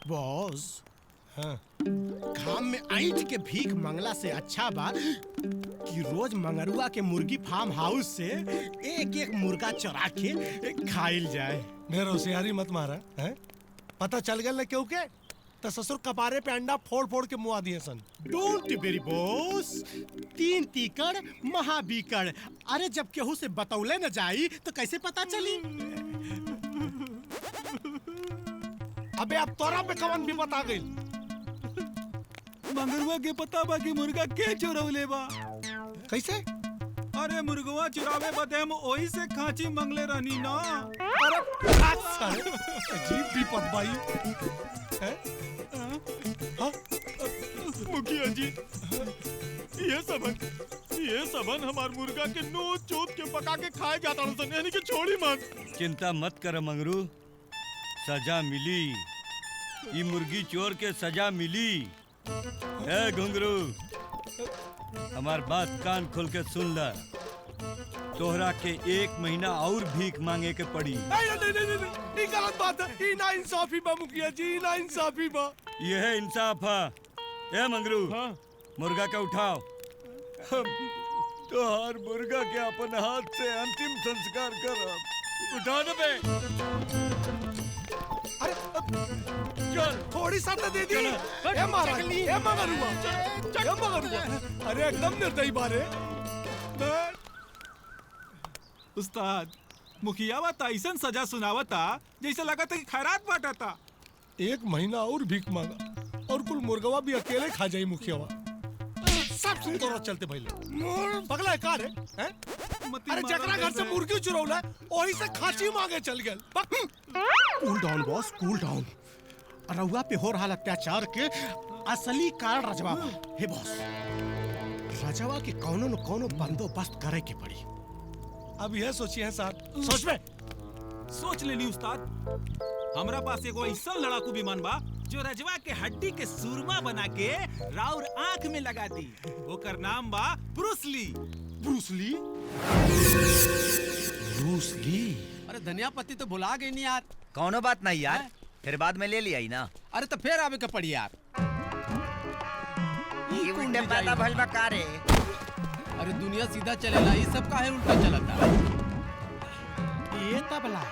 बॉस, हाँ, घाम में आइट के भीख मंगला से अच्छा बा कि रोज मंगरुआ के मुर्गी फार्म हाउस से एक एक मुर्गा चुरा के खाइल जाए। मेरे होशियारी मत मारा है? पता चल गया ना क्यों के तो ससुर कपारे पे अंडा फोड़ फोड़ के मुआ दिए सन। डोंट वेरी बॉस, 3 तीकड़ महाबीकड़। अरे जब केहू से बतौले न जाई तो कैसे पता चली? अबे अब तोरा पे कवन भी बता गई। मंगरुआ के पता बा कि मुर्गा के चुरौले बा। कैसे? अरे मुर्गवा चुरावे बदे हम ओही से खांची मंगले रहनी ना। अरे अजीब भी पतबाई है। मुखिया जी, ये सबन हमार मुर्गा के नोच चोट के पका के खाए जाता सन, यानी कि छोड़ी मत। चिंता मत कर मंगरू, सजा मिली। ये मुर्गी चोर के सजा मिली। ए घुंगरू, हमार बात कान खोल के सुन ल। तोहरा के 1 महीना और भीख मांगे के पड़ी। नहीं, गलत बात है। ई ना इंसाफी बा मुखिया जी, ना इंसाफी बा। ये है इंसाफ है। ए मंगरू, मुर्गा के उठाओ। हम तोहार मुर्गा के अपन हाथ से अंतिम संस्कार करब। उठा दे बे। अरे चल, थोड़ी सा दे दी। ए महाराज, ए मगरुआ। अरे एकदम निर्दयी बारे। उस्ताद, मुखिया बता ऐसा सजा सुनावता जैसे लगा था कि खैरात बांटा था। 1 महीना और भीख मांगा और कुल मुर्गवा भी अकेले खा जाई मुखियावा। सब सुन तो चलते भइले। पगला है का रे? हैं? अरे जकरा घर से मुर्गी चुरौला वही से खांची मांगे चल गेल। कूल डाउन बॉस, कूल डाउन। रउआ पे हो रहा अत्याचार के असली कारण रजवा बा। हे बॉस, रजवा के कौनो न कौनो बंदोबस्त करे के पड़ी। अब यह सोचिए हैं साहब, सोच में सोच लेनी उस्ताद। हमरा पास एगो ऐसा लड़ाकू विमान बा जो रजवा के हड्डी के सूरमा बना के राउर आंख में लगा दी। ओकर नाम बा brush Lee. Bruce Lee? Bruce ली? अरे धनिया पत्ती तो भुला गई नहीं यार। कौनो बात नहीं यार, फिर बाद में ले लिया ही ना। अरे तो फिर आवे के पड़ी यार। ये उल्टे पैदा भइल बा का रे? अरे दुनिया सीधा चलेला, ये सब काहे उल्टा चलता? ये तबला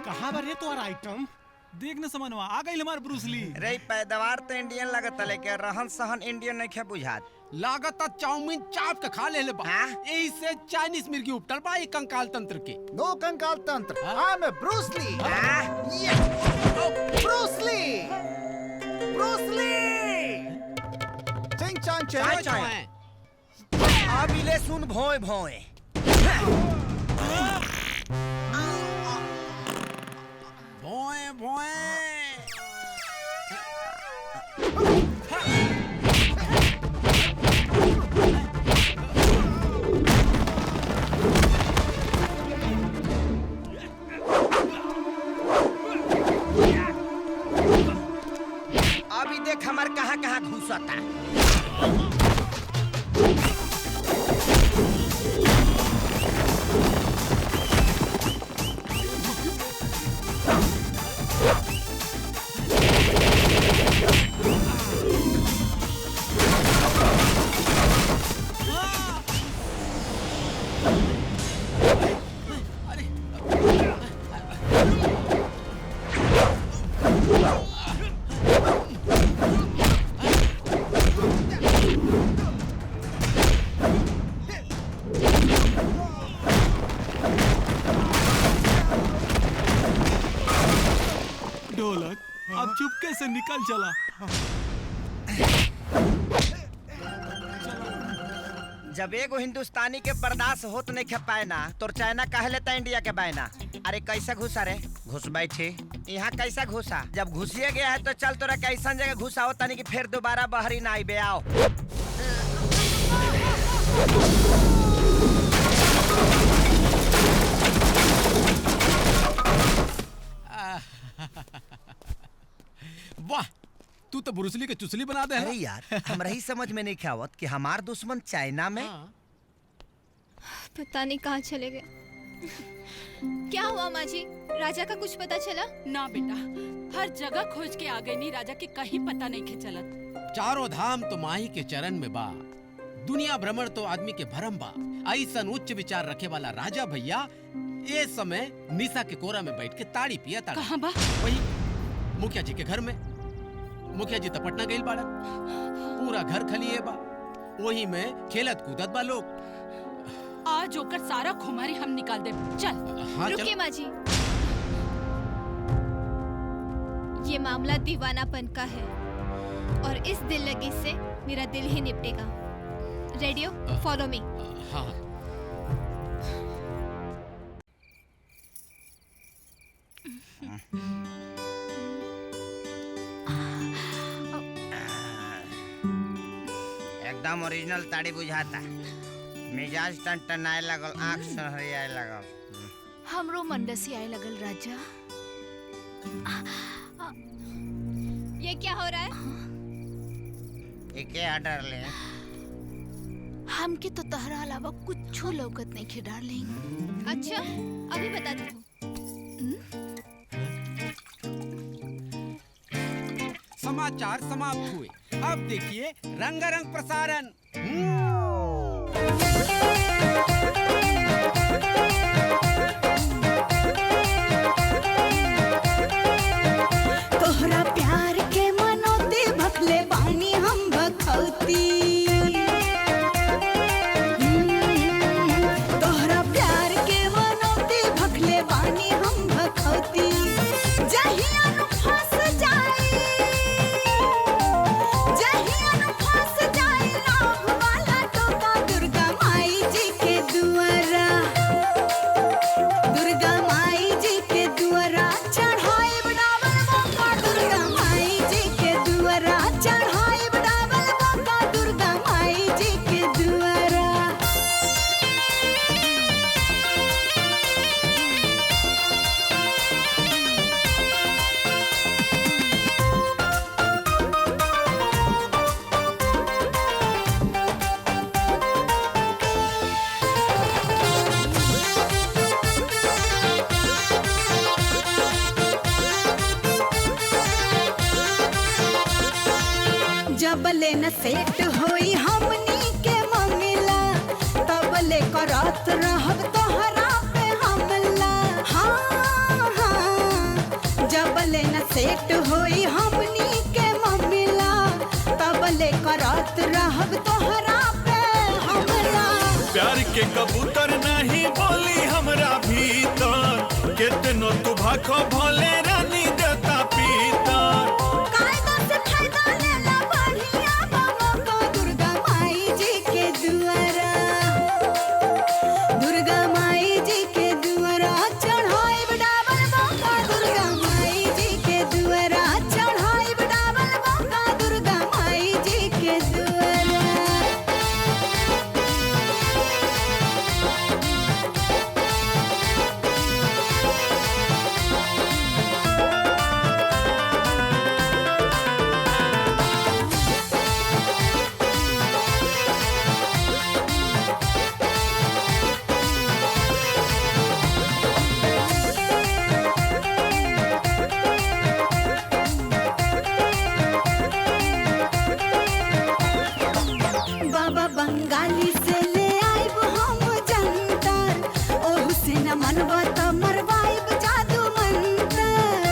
कहाँ बा रे तोहर आइटम? देख न समनवा आ गई हमार ब्रूसली। रे पैदावार तो इंडियन लगता लेकिन रहन सहन इंडियन नहीं खे बुझात। लागत चाउमीन चाप के खा ले ले बा। यही से चाइनीज मिर्गी उपटल बा एक कंकाल तंत्र के। नो कंकाल तंत्र। I am Bruce Lee. Bruce Lee. Bruce Lee. चिंग चांग चाय। अभी ले सुन भोए भोए। भोए भोए। अभी देख हमार कहाँ घुसता। ढोलक अब चुपके से निकल चला। जब एगो हिंदुस्तानी के बर्दाश्त होत नहीं खे पाए ना तो चाइना कह लेता इंडिया के बायना। अरे कैसा घुसा रे? घुस बैठे यहाँ कैसा घुसा? जब घुसिए गया है तो चल तोरा कैसा जगह घुसा हो तानी कि फिर दोबारा बहरी ना आइबे। आओ वाह, तू तो ब्रूसली के चुसली बना दे। अरे यार हमरा ही समझ में नहीं आवत कि हमार दुश्मन चाइना में। पता नहीं कहाँ चले गए। क्या हुआ माँ जी? राजा का कुछ पता चला? ना बेटा, हर जगह खोज के आ गए नहीं, राजा के कहीं पता नहीं खे चलत। चारों धाम तो माही के चरण में बा, दुनिया भ्रमण तो आदमी के भरम बा। ऐसन उच्च विचार रखे वाला राजा भैया ये समय निशा के कोरा में बैठ के ताड़ी पिया ताड़ा। कहाँ बा? वही मुखिया जी के घर में। मुखिया जी तो पटना गइल बाड़ा, पूरा घर खलिए बा, वही में खेलत कूदत बा लोग। आज होकर सारा खुमारी हम निकाल दे। चल। हाँ, रुकिए माँ जी, ये मामला दीवानापन का है और इस दिल लगी से मेरा दिल ही निपटेगा। Radio follow me. हाँ। एकदम ओरिजिनल ताड़ी बुझाता। मिजाज टनटनाए लगल, आँख सहरियाए लगल। हमरो मंडसी आए लगल राजा। ये क्या हो रहा है? एके ऑर्डर ले। हमके तो तहरा अलावा कुछ लौकत नहीं खे डार्लिंग। अच्छा, अभी बताती हूँ। समाचार समाप्त हुए। अब देखिए रंगारंग प्रसारण। तोहरा प्यार के मनोती भखले बानी हम भखौती। तोहरा प्यार के मनोती भखले बानी हम भखौती। जहिया नु फंस जाई, जहिया नु फंस जाई लोभ वाला टोका दुर्गा माई जी के दुआरा। दुर्गा माई जी के दुआरा चढ़ाई बनावल मौका। दुर्गा माई जी के दुआरा चढ़ाई बनावल मौका। दुर्गा माई जी के दुआरा। जबले न सेट होई हमनी के मामला, तबले करत रहब तोहरा पे हमला। हाँ हाँ, जबले न सेट होई हमनी के मम्मीला तब ले करत रहब तोहरा पे हमला। प्यार के कबूतर नहीं बोली हमरा भीतर कितनो तू भाखो भोले रानी देता पीतर। कायदा से फायदा लेला बढ़िया बाबा का दुर्गा माई जी के दुआरा। दुर्गा माई जी के दुआरा चढ़ाई डाबल बाबा दुर्गा माई जी के दुआरा चढ़ाई डाबल बाबा दुर्गा माई जी के दुआरा। बाबा बंगाली से ले आइब हम जंतर ओहु से न मनवा त मरवाइब जादू मंतर।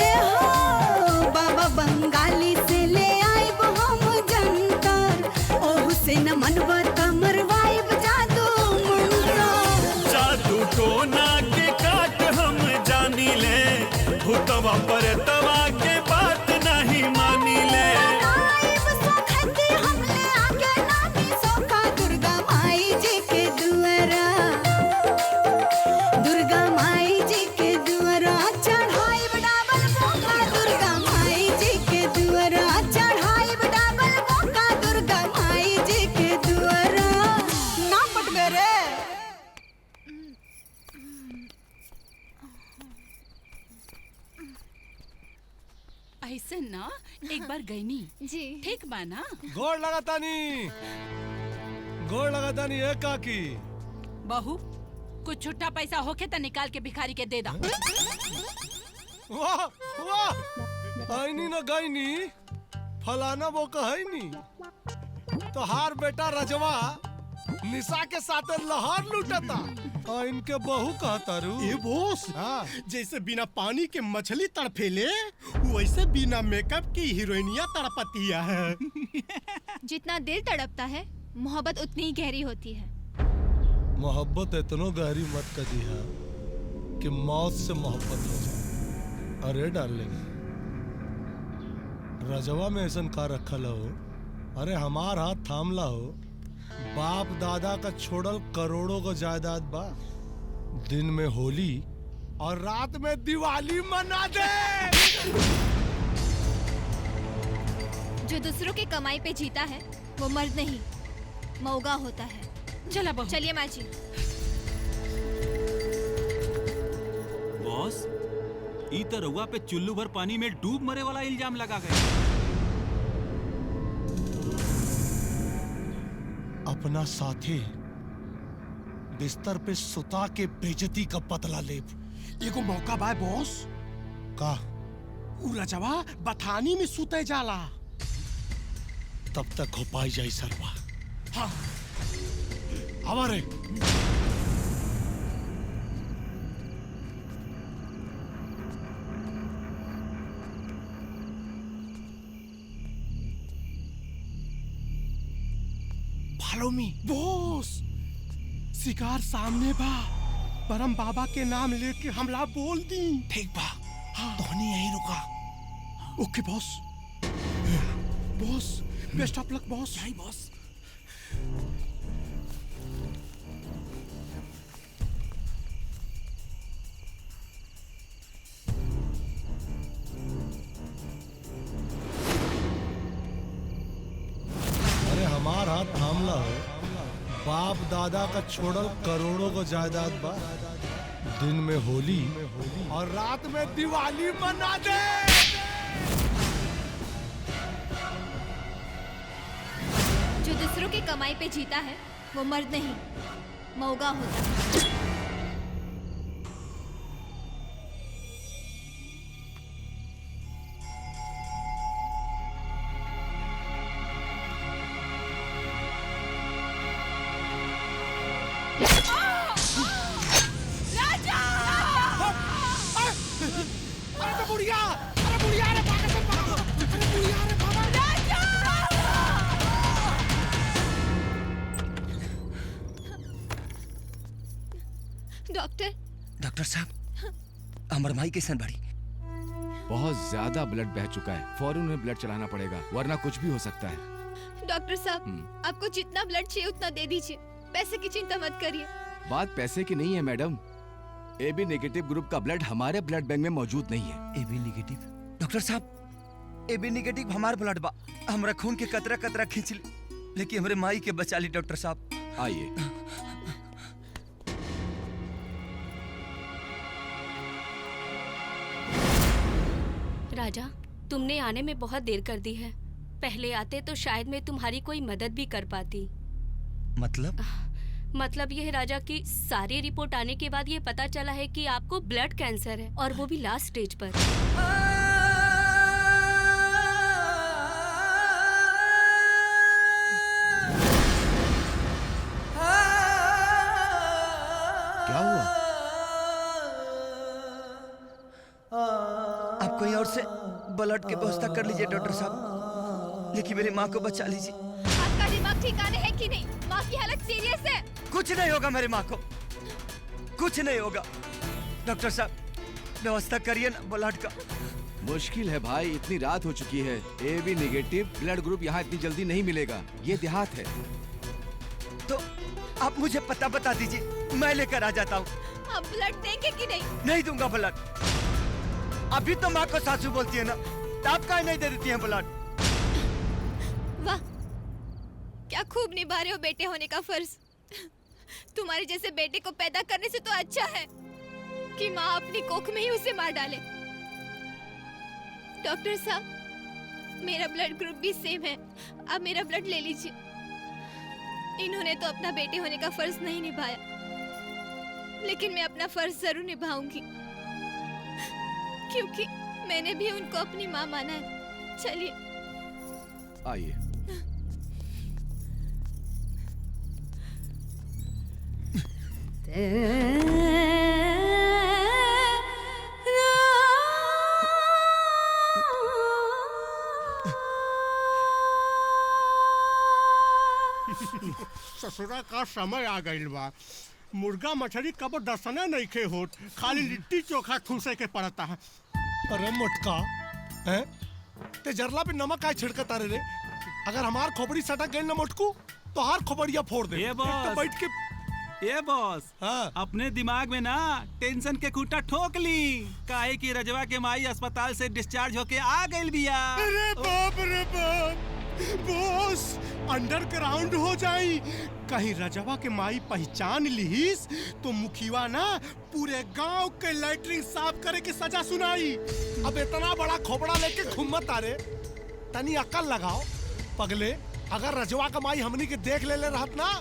ए हो बाबा बंगाली से ले आइब हम जंतर ओहु से न मनवा त मरवाइब जादू मंतर। जादू टोना के काट हम जानी ले भूतवा पर तवा के बात नहीं मानी ले। दुर्गा माई जी के दुआरा दुर्गा माई जी के दुआरा चढ़ाई डाबल बोका दुर्गा माई जी के दुआरा चढ़ाई डाबल बोका दुर्गा माई जी के दुआरा। ना पटवे रे ऐसे ना एक बार गईनी जी ठीक बा ना। गोड़ लगातानी गोड़ लगातानी ए काकी। बहू कुछ छुट्टा पैसा होके तो निकाल के भिखारी के दे दा। वाह वाह आईनी न गईनी फलाना वो कहनी तो हार बेटा रजवा निशा के साथ लहर लूटता और इनके बहू कहता रू। ए बोस जैसे बिना पानी के मछली तड़फेले वैसे बिना मेकअप की हीरोइनिया तड़पतिया है। जितना दिल तड़पता है मोहब्बत उतनी ही गहरी होती है। मोहब्बत इतनो गहरी मत कर दी है कि मौत से मोहब्बत हो जाए। अरे डार्लिंग रजवा में ऐसा का रखल हो। अरे हमार हाथ थामला हो। बाप दादा का छोड़ल करोड़ों को जायदाद बा। दिन में होली और रात में दिवाली मना दे। जो दूसरों की कमाई पे जीता है वो मर्द नहीं मौगा होता है। चला बहू चलिए माँ जी। बॉस ई तो रउआ पे चुल्लू भर पानी में डूब मरे वाला इल्जाम लगा गए। अपना साथी बिस्तर पे सुता के बेइज्जती का बदला लेब। एगो मौका बा बॉस का उ रजवा बथानी में सुते जाला। तब तक हो पाई जाई सरवा। हाँ हमारे फॉलो मी बॉस। शिकार सामने बा परम बाबा के नाम लेके हमला बोल दी। ठीक बा तोहनी यहीं रुका। Okay boss. Boss best of luck boss. नहीं बॉस अरे हमार हाथ थामला हो। बाप दादा का छोड़ल करोड़ों को जायदाद बा। दिन में होली और रात में दिवाली मना दे। जो दूसरों की कमाई पे जीता है वो मर्द नहीं मौगा होता है। बुढ़िया डॉक्टर डॉक्टर साहब अमर माई कैसन बड़ी? बहुत ज्यादा ब्लड बह चुका है, फौरन उन्हें ब्लड चढ़ाना पड़ेगा वरना कुछ भी हो सकता है। डॉक्टर साहब आपको जितना ब्लड चाहिए उतना दे दीजिए, पैसे की चिंता मत करिए। बात पैसे की नहीं है मैडम, AB नेगेटिव ग्रुप का ब्लड हमारे ब्लड बैंक में मौजूद नहीं है। AB negative? डॉक्टर साहब AB नेगेटिव हमार ब्लड बा, हमरा खून के कतरा कतरा खींच ली, लेकिन हमरे माई के बचा ली डॉक्टर साहब। आइए। राजा, तुमने आने में बहुत देर कर दी है। पहले आते तो शायद मैं तुम्हारी कोई मदद भी कर पाती। मतलब ये है राजा कि सारी रिपोर्ट आने के बाद ये पता चला है कि आपको ब्लड कैंसर है और वो भी लास्ट स्टेज पर। क्या हुआ? आप कोई और से ब्लड की व्यवस्था कर लीजिए डॉक्टर साहब, लेकिन मेरी माँ को बचा लीजिए। आपका दिमाग ठिकाने है कि नहीं? माँ की हालत सीरियस है। कुछ नहीं होगा मेरी माँ को, कुछ नहीं होगा। डॉक्टर साहब व्यवस्था करिए ना ब्लड का। मुश्किल है भाई, इतनी रात हो चुकी है। AB नेगेटिव ब्लड ग्रुप यहाँ इतनी जल्दी नहीं मिलेगा, ये देहात है। तो आप मुझे पता बता दीजिए, मैं लेकर आ जाता हूँ। आप ब्लड देंगे कि नहीं? नहीं दूंगा ब्लड। अभी तो माँ को सासू बोलती है ना, तो आप काहे नहीं दे देती हैं ब्लड? वाह, क्या खूब निभा रहे हो बेटे होने का फर्ज। तुम्हारे जैसे बेटे को पैदा करने से तो अच्छा है कि माँ अपनी कोख में ही उसे मार डाले। डॉक्टर साहब मेरा ब्लड ग्रुप भी सेम है, आप मेरा ब्लड ले लीजिए। इन्होंने तो अपना बेटे होने का फर्ज नहीं निभाया, लेकिन मैं अपना फर्ज जरूर निभाऊंगी, क्योंकि मैंने भी उनको अपनी माँ माना है। चलिए आइए। ससुरा का समय आ गइल बा, मुर्गा मछली कब दर्शने नहीं खे होत, खाली लिट्टी चोखा ठूसे के पड़ता है। अरे मोटका हैं ते जरला पे नमक का छिड़कता रे। अगर हमार खोपड़ी सटक गई ना मोटकू तो हार खोपड़िया फोड़ दे। ये बॉस, तो बैठ के ये बॉस, अपने दिमाग में ना टेंशन के खूंटा ठोक ली, काहे कि रजवा के माई अस्पताल से डिस्चार्ज होके आ गइल बिया। अरे बाप रे बाप, बॉस अंडरग्राउंड हो जाई। कहीं रजवा के माई पहचान लीस तो मुखिया ना पूरे गांव के लैट्रिन साफ करे के सजा सुनाई। अब इतना बड़ा खोपड़ा लेके घूमत आ रे, तनी अकल लगाओ पगले। अगर रजवा का माई हमनी के देख ले रहत ना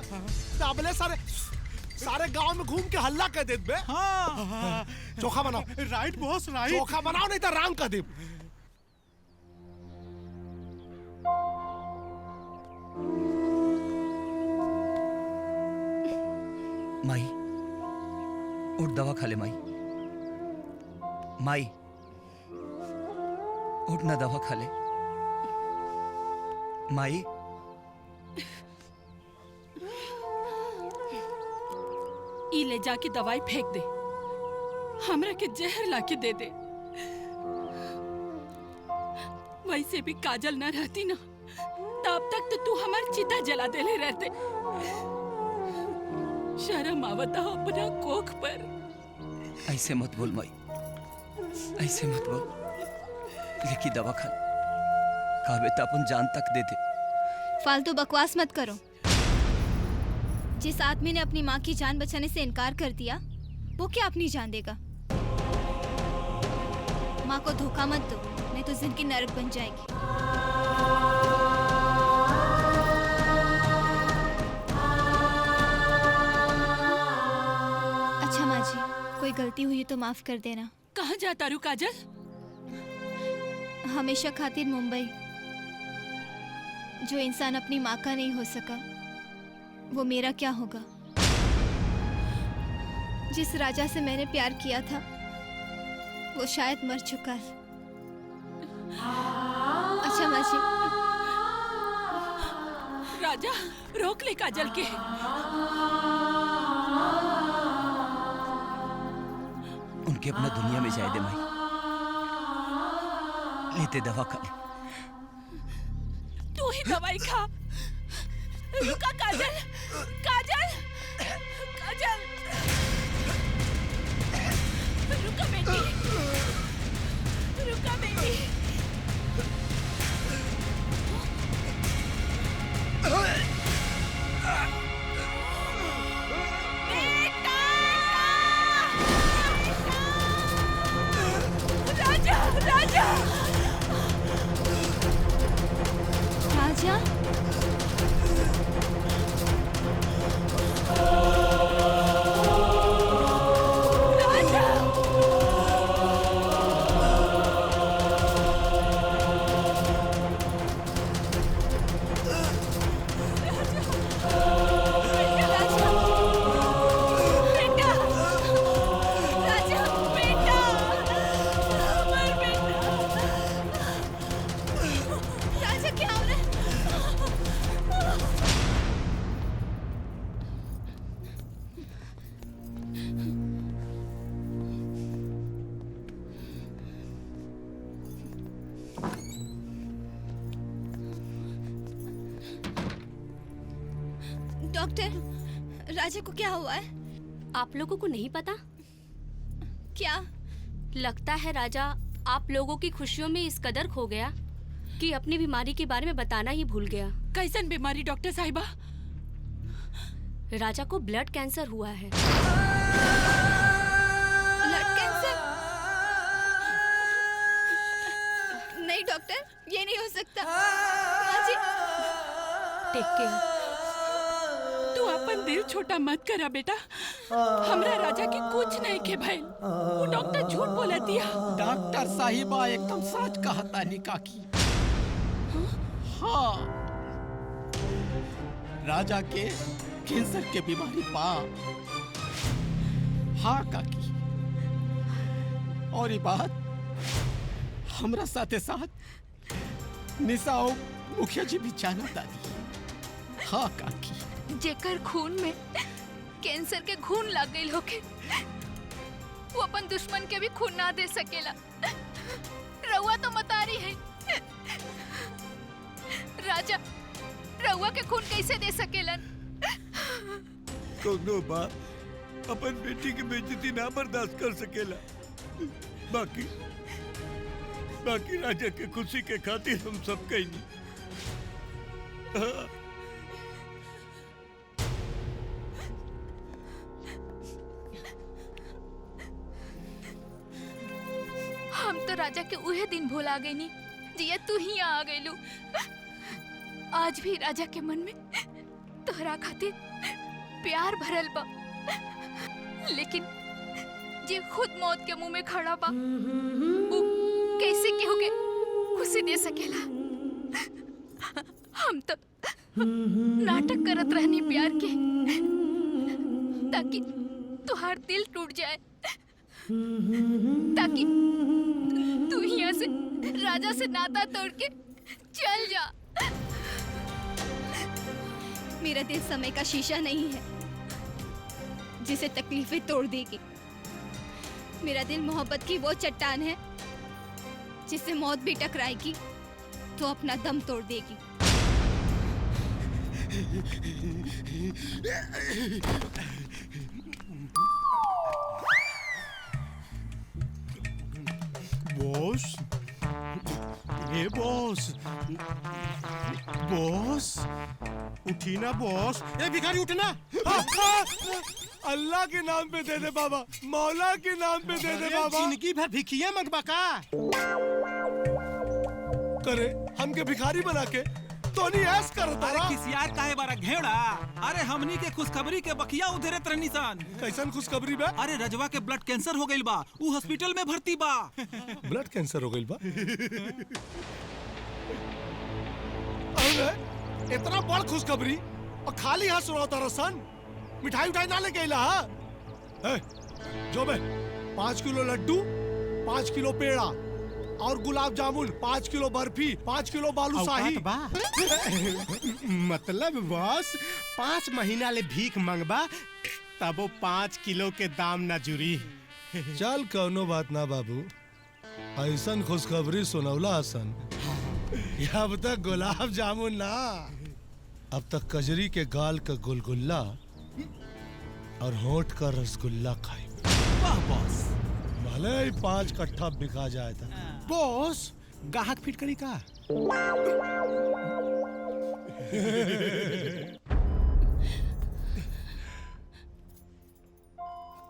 तो अबले सारे गांव में घूम के हल्ला कर देत बे। हाँ। चोखा बनाओ। Right boss right. चोखा बनाओ नहीं तो राम कर दे। माई उठ दवा खा ले। माई माई उठ ना दवा खा ले। माई ई ले जाके दवाई फेंक दे, हमरा के जहर लाके दे दे। वैसे भी काजल ना रहती ना तब तक तो तू हमार चिता जला देले रहते। शर्म आवता अपना कोख पर। ऐसे मत बोल माई, ऐसे मत बोल। लेकिन दवा खा काबे तो अपन जान तक दे दे। फालतू बकवास मत करो। जिस आदमी ने अपनी माँ की जान बचाने से इनकार कर दिया वो क्या अपनी जान देगा। माँ को धोखा मत दो, नहीं तो जिंदगी नरक बन जाएगी। अच्छा माँ जी, कोई गलती हुई तो माफ कर देना। कहाँ जाता रू काजल? हमेशा खातिर मुंबई। जो इंसान अपनी माँ का नहीं हो सका वो मेरा क्या होगा। जिस राजा से मैंने प्यार किया था वो शायद मर चुका है। अच्छा माँ जी। राजा रोक ले काजल के। के अपना दुनिया में जाए दे माई। लेते दवा खा ले। तू ही दवाई खा। रुका काजल, काजल, काजल, रुका बेटी, रुका बेटी। राजा, राजा, राजा, राजा क्या हो रहा है? डॉक्टर, राजा को क्या हुआ है? आप लोगों को नहीं पता? क्या? लगता है राजा आप लोगों की खुशियों में इस कदर खो गया कि अपनी बीमारी के बारे में बताना ही भूल गया। कैसन बीमारी डॉक्टर साहिबा? राजा को ब्लड कैंसर हुआ है। Blood cancer? नहीं डॉक्टर, ये नहीं हो सकता। राजी, टेक केयर। तू अपन दिल छोटा मत करा बेटा। हमरा राजा की कुछ नहीं के भाई। वो डॉक्टर झूठ बोला दिया। डॉक्टर साहिबा एकदम सच कहता नहीं काकी। हाँ, राजा के कैंसर के बीमारी बा। हाँ काकी, और ये बात हमरा साथे साथ निशा और मुखिया जी भी जानता दी। हाँ काकी, जेकर खून में कैंसर के खून लग गई होके वो अपन दुश्मन के भी खून ना दे सकेला। रउआ तो मतारी है। राजा रउआ के खून कैसे दे सकेलन? कोनो बाप अपन बेटी की बेइज्जती ना बर्दाश्त कर सकेला। बाकी राजा के खुशी के खातिर हम सब कहीं नहीं। हम तो राजा के उहे दिन भुला गई नी जिया तू ही आ गईलू। आज भी राजा के मन में तोहरा खातिर प्यार भरल बा, लेकिन जे खुद मौत के मुंह में खड़ा बा वो कैसे केहू के खुशी दे सकेला? हम तो नाटक करत रहनी प्यार के ताकि तुहार दिल टूट जाए, ताकि तू यहाँ से राजा से नाता तोड़ के चल जा। मेरा दिल समय का शीशा नहीं है जिसे तकलीफें तोड़ देगी। मेरा दिल मोहब्बत की वो चट्टान है जिससे मौत भी टकराएगी तो अपना दम तोड़ देगी। बॉस, ये बॉस, बॉस उठी ना बॉस। ए भिखारी उठना। अल्लाह के नाम पे दे दे बाबा, मौला के नाम पे दे दे बाबा। जिंदगी भर भिखिया मत बका। करे हमके भिखारी बना के तो नहीं ऐस करता। अरे किसियार काहे बारा घेड़ा। अरे हमनी के खुशखबरी के बकिया उधरे तरनीसान। कैसन खुशखबरी बा? अरे रजवा के ब्लड कैंसर हो गइल बा, ऊ हॉस्पिटल में भर्ती बा। ब्लड कैंसर हो गइल बा? अरे इतना बड़ खुशखबरी और खाली हाथ सुनाओ तारा सन। मिठाई उठाई ना लेके आइला? जो बे 5 किलो लड्डू, 5 किलो पेड़ा और गुलाब जामुन, 5 किलो बर्फी, 5 किलो बालूशाही। मतलब बॉस 5 महीना ले भीख मंगबा तब वो 5 किलो के दाम ना जुरी। चल कौनो बात ना बाबू, ऐसन खुशखबरी सुनौला हसन। अब तक गुलाब जामुन ना, अब तक कजरी के गाल का गुलगुल्ला और होठ का रसगुल्ला खाई। वाह बॉस। भले ही 5 कट्ठा बिका जाए था। बॉस गाहक फिट करी का?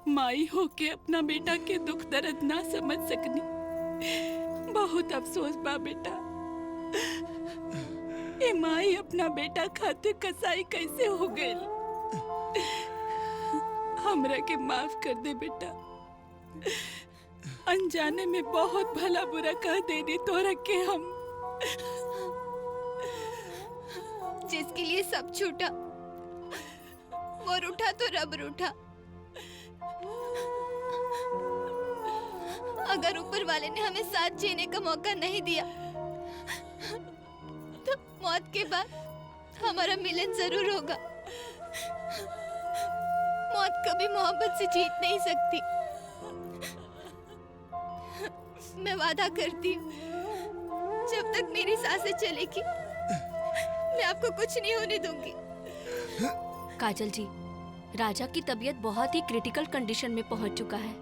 माई होके अपना बेटा के दुख दर्द ना समझ सकनी, बहुत अफसोस बा बेटा। ए माई अपना बेटा खातिर कसाई कैसे हो गई। हमरा के माफ कर दे बेटा, अनजाने में बहुत भला बुरा कह देनी तोरा के हम। जिसके लिए सब छूटा वो रूठा तो रब रूठा। अगर ऊपर वाले ने हमें साथ जीने का मौका नहीं दिया तो मौत के बाद हमारा मिलन जरूर होगा। मौत कभी मोहब्बत से जीत नहीं सकती। मैं वादा करती हूँ जब तक मेरी सांसें चलेगी मैं आपको कुछ नहीं होने दूंगी। काजल जी, राजा की तबीयत बहुत ही क्रिटिकल कंडीशन में पहुंच चुका है।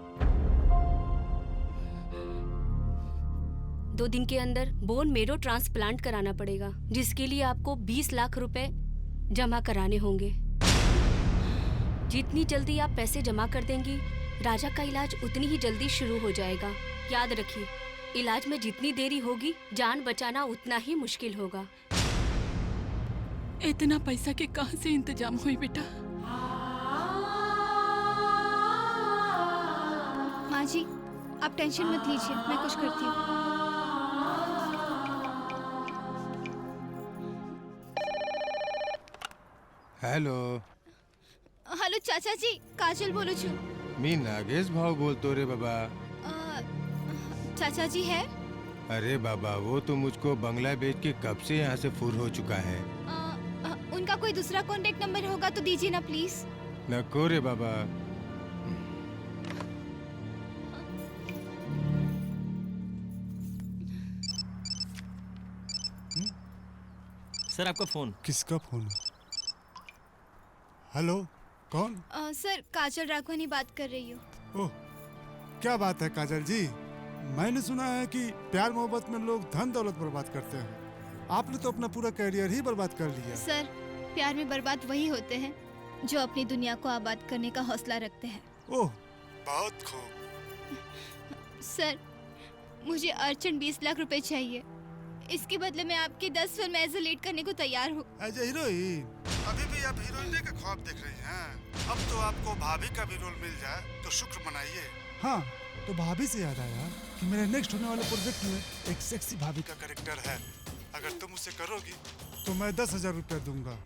2 दिन के अंदर बोन मेरो ट्रांसप्लांट कराना पड़ेगा, जिसके लिए आपको 20 लाख रुपए जमा कराने होंगे। जितनी जल्दी आप पैसे जमा कर देंगी, राजा का इलाज उतनी ही जल्दी शुरू हो जाएगा। याद रखिए, इलाज में जितनी देरी होगी, जान बचाना उतना ही मुश्किल होगा। इतना पैसा के कहाँ से इंतजाम हुई बेटा? माँ जी, आप टेंशन मत लीजिए, मैं कुछ करती हूँ। हेलो हेलो चाचा जी, काजल बोलो छू। मी नागेश भाव बोलतो रे बाबा। चाचा जी है? अरे बाबा, वो तो मुझको बंगला बेच के कब से यहाँ से फुर हो चुका है। उनका कोई दूसरा कांटेक्ट नंबर होगा तो दीजिए ना प्लीज। नको रे बाबा। सर आपका फोन। किसका फोन? हेलो, कौन? सर, काजल राघवानी बात कर रही हूँ। ओह, क्या बात है काजल जी? मैंने सुना है कि प्यार मोहब्बत में लोग धन दौलत बर्बाद करते हैं। आपने तो अपना पूरा करियर ही बर्बाद कर लिया। सर, प्यार में बर्बाद वही होते हैं जो अपनी दुनिया को आबाद करने का हौसला रखते हैं। ओह, बहुत खूब। सर, मुझे अर्जेंट 20 लाख रुपए चाहिए। इसके बदले में आपकी 10 फिल्म एज ए लीड करने को तैयार हूँ। As a heroine? अभी भी आप हीरोइन का ख्वाब देख रही हैं? अब तो आपको भाभी का भी रोल मिल जाए तो शुक्र मनाइए। हाँ, तो भाभी से याद आया कि मेरे नेक्स्ट होने वाले प्रोजेक्ट में एक सेक्सी भाभी का कैरेक्टर है। अगर तुम उसे करोगी तो मैं 10,000 रुपया दूंगा।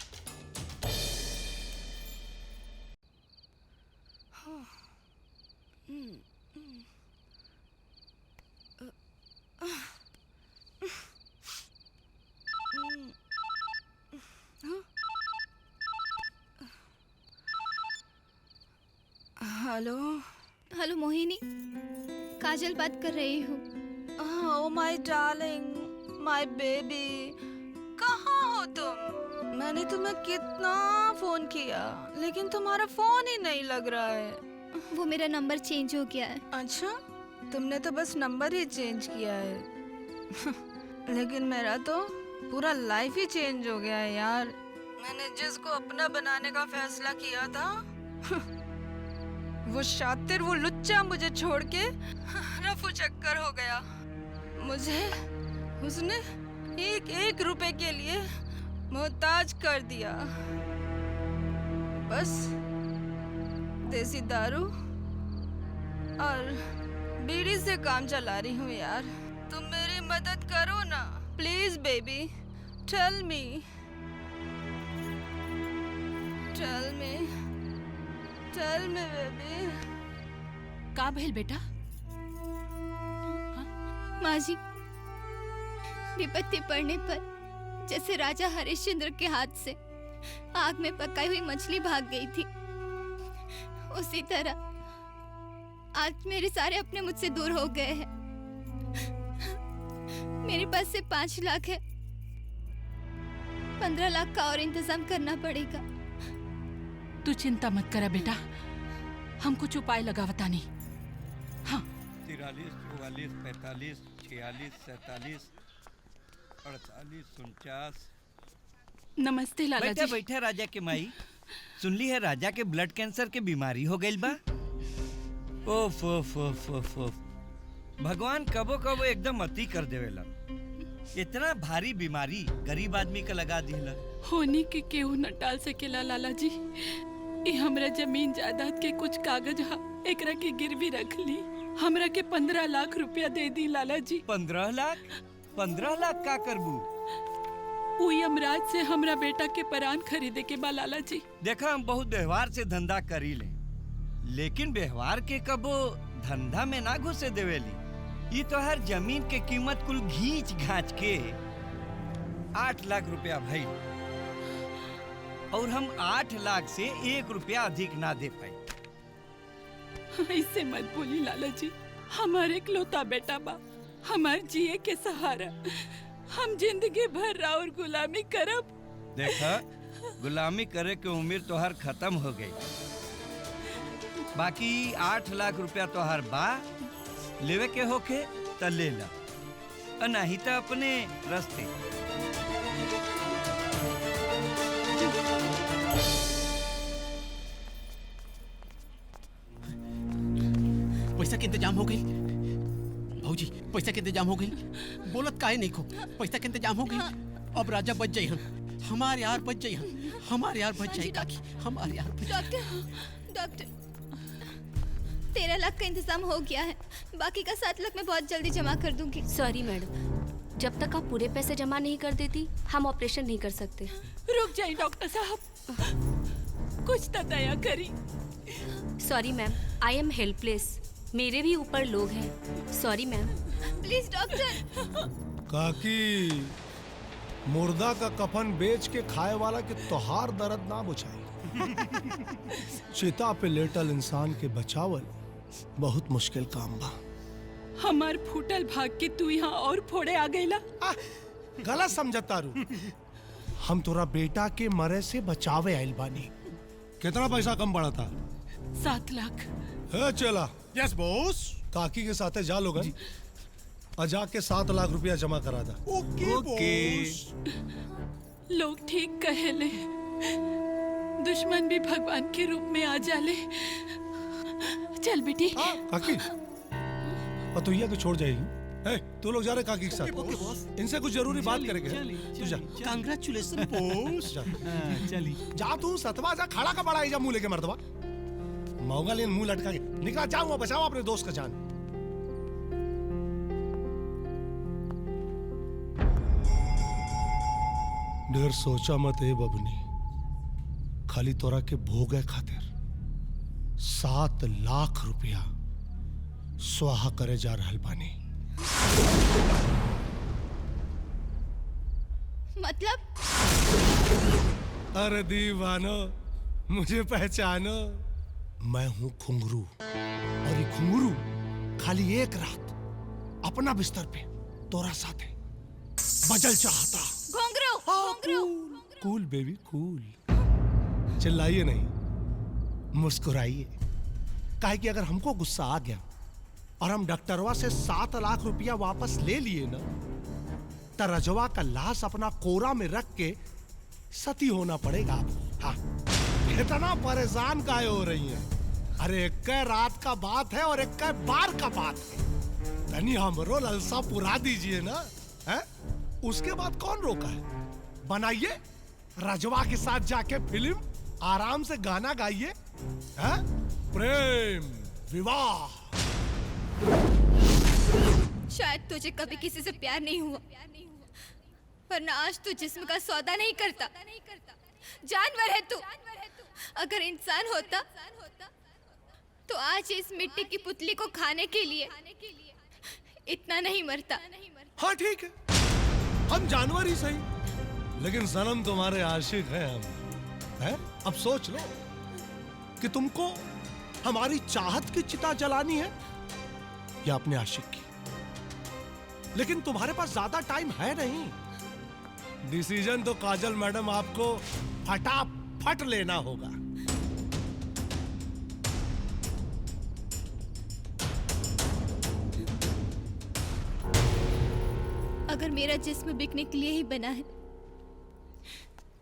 हेलो हेलो मोहिनी, काजल बात कर रही हूँ। Oh my darling, my baby, कहाँ हो तुम? मैंने तुम्हें कितना फोन किया लेकिन तुम्हारा फोन ही नहीं लग रहा है। वो मेरा नंबर चेंज हो गया है। अच्छा, तुमने तो बस नंबर ही चेंज किया है लेकिन मेरा तो पूरा लाइफ ही चेंज हो गया है यार। मैंने जिसको अपना बनाने का फैसला किया था वो शातिर, वो लुच्चा मुझे छोड़ के रफू चक्कर हो गया। मुझे उसने 1-1 रुपए के लिए मोहताज कर दिया। बस देसी दारू और बीड़ी से काम चला रही हूँ यार। तुम मेरी मदद करो ना please baby, tell me baby. का भइल बेटा? माँ जी, विपत्ति पड़ने पर जैसे राजा हरिश्चंद्र के हाथ से आग में पकाई हुई मछली भाग गई थी, उसी तरह आज मेरे सारे अपने मुझसे दूर हो गए हैं। मेरे पास सिर्फ 5 लाख है। 15 लाख का और इंतजाम करना पड़ेगा। तू चिंता मत करा बेटा, हम कुछ उपाय लगावता नहीं। हाँ 43, 44, 45, 46, 47, 48, 49। नमस्ते लाला बैठे जी। बैठे राजा के माई, सुनली है राजा के ब्लड कैंसर के बीमारी हो गई बा। ओफ ओफ ओफ ओफ ओफ। भगवान कबो कबो एकदम अति कर देवेला। इतना भारी बीमारी गरीब आदमी का लगा दिला। होनी के केहू न टाल सकेला लाला जी। ये हमरा जमीन जायदाद के कुछ कागज हा, एकरा के गिरवी रख ली। हमरा के 15 लाख रुपया दे दी लाला जी। 15 लाख? 15 लाख का करबू? उ यमराज से हमरा बेटा के परान खरीदे के बा लाला जी। देखा हम बहुत व्यवहार से धंधा करी ले, लेकिन व्यवहार के कबो धंधा में ना घुसे देवेली। ये तो हर जमीन के कीमत कुल घींच घांच के 8 लाख रुपया भई, और हम 8 लाख से 1 रुपया अधिक ना दे पाए। ऐसे मत बोली लाला जी, हमारे इकलौता बेटा बा, हमार जिए के सहारा। हम जिंदगी भर राउर गुलामी करब। देखा गुलामी करे के उम्र तो हर खत्म हो गई। बाकी 8 लाख रुपया तो हर बा, लेवे के होके त ले ला, नहीं तो अपने रास्ते। पैसा के इंतजाम हो गई भौजी, पैसा के इंतजाम हो गई। बोलत काहे नहीं खो, पैसा के इंतजाम हो गई। अब राजा बच जाई हम, हमारे यार बच जाई हम, हमारे यार बच जाई काकी, हमारे यार बच जाई। डॉक्टर 13 लाख का इंतजाम हो गया है, बाकी का 7 लाख मैं बहुत जल्दी जमा कर दूंगी। सॉरी मैडम, जब तक आप पूरे पैसे जमा नहीं कर देती हम ऑपरेशन नहीं कर सकते। रुक जाइए डॉक्टर साहब, कुछ तो दया करी। Sorry ma'am, I am helpless, मेरे भी ऊपर लोग हैं। Sorry ma'am. Please doctor. काकी, मुर्दा का कफन बेच के खाए वाला के तोहार दर्द ना बुझाई। चिता पे लेटल इंसान के बचावल बहुत मुश्किल काम बा। हमार फूटल भाग के तू यहाँ और फोड़े आ गईला। गलत समझता रू। हम तोरा बेटा के मरे से बचावे आइल बानी। कितना पैसा कम पड़ा था? 7 लाख। है चला। Yes boss. काकी के साथे जा लोगन और जाके 7 लाख रुपया जमा करा दा। ओके। लोग ठीक कहेले, दुश्मन भी भगवान के रूप में आ जाले। चल बेटी। काकी, और तू तो छोड़ जाएगी। तू लोग जा रहे काकी के साथ। इनसे कुछ जरूरी बात करेंगे। तू जा। Congratulation boss. चली जा, तू सतवा जा, खड़ा का बड़ा जा, मुंह लेके मर्दवा मौगा लेन मुंह लटका के निकला। जाऊंगा, बचाओ अपने दोस्त का जान। ढेर सोचा मत है बबनी, खाली तोरा के भोगे खातिर 7 लाख रुपया स्वाहा करे जा रहल बानी। मतलब? अरे दीवानो, मुझे पहचानो, मैं हूं घुंघरू, और ये घुंघरू खाली एक रात अपना बिस्तर पे तोरा साथे बजल चाहता। घुंघरू, घुंघरू। कूल बेबी कूल। चिल्लाइए नहीं, मुस्कुराइए। काहे कि अगर हमको गुस्सा आ गया और हम डॉक्टरवा से 7 लाख रुपया वापस ले लिए ना, तो रजवा का लाश अपना कोरा में रख के सती होना पड़ेगा। हाँ, इतना परेशान काहे हो रही है? अरे एक रात का बात है और एक बार का बात है। तनी हमरो ललसा पुरा दीजिए ना, है? उसके बाद कौन रोका है? बनाइए रजवा के साथ जाके फिल्म, आराम से गाना गाइए, है? प्रेम विवाह। शायद तुझे कभी किसी से प्यार नहीं हुआ, वरना आज तू जिस्म का सौदा नहीं करता। जानवर है तू। अगर इंसान होता तो आज इस मिट्टी की पुतली को खाने के लिए इतना नहीं मरता। हाँ ठीक है, हम जानवर ही सही, लेकिन सनम तुम्हारे आशिक हैं हम, हैं? अब सोच लो कि तुमको हमारी चाहत की चिता जलानी है या अपने आशिक की? लेकिन तुम्हारे पास ज्यादा टाइम है नहीं। डिसीजन तो काजल मैडम आपको फटाफट लेना होगा। अगर मेरा जिस्म बिकने के लिए ही बना है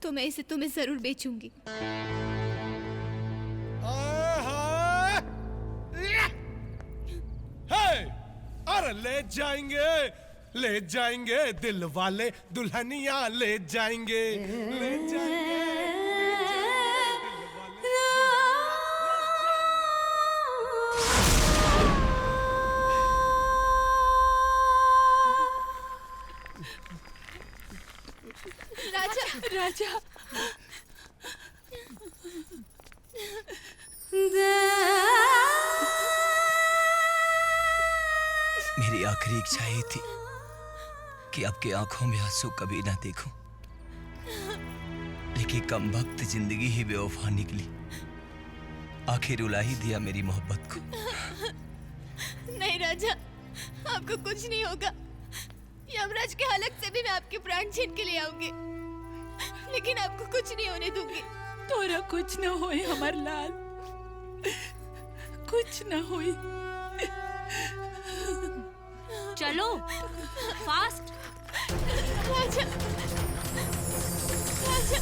तो मैं इसे तुम्हें जरूर बेचूंगी। अरे ले जाएंगे दिल वाले दुल्हनिया ले जाएंगे, ले जाएंगे। राजा राजा मेरी आखिरी इच्छा ये थी कि आपकी आंखों में आंसू कभी ना देखूं, लेकिन कम वक्त जिंदगी ही बेवफा निकली। आखिर रुला ही दिया मेरी मोहब्बत को। नहीं राजा, आपको कुछ नहीं होगा। यमराज के हलक से भी मैं आपके प्राण छीन के ले आऊंगी, लेकिन आपको कुछ नहीं होने दूंगी। तोरा कुछ न होए हमार लाल, कुछ न होए। चलो फास्ट। राजा, राजा।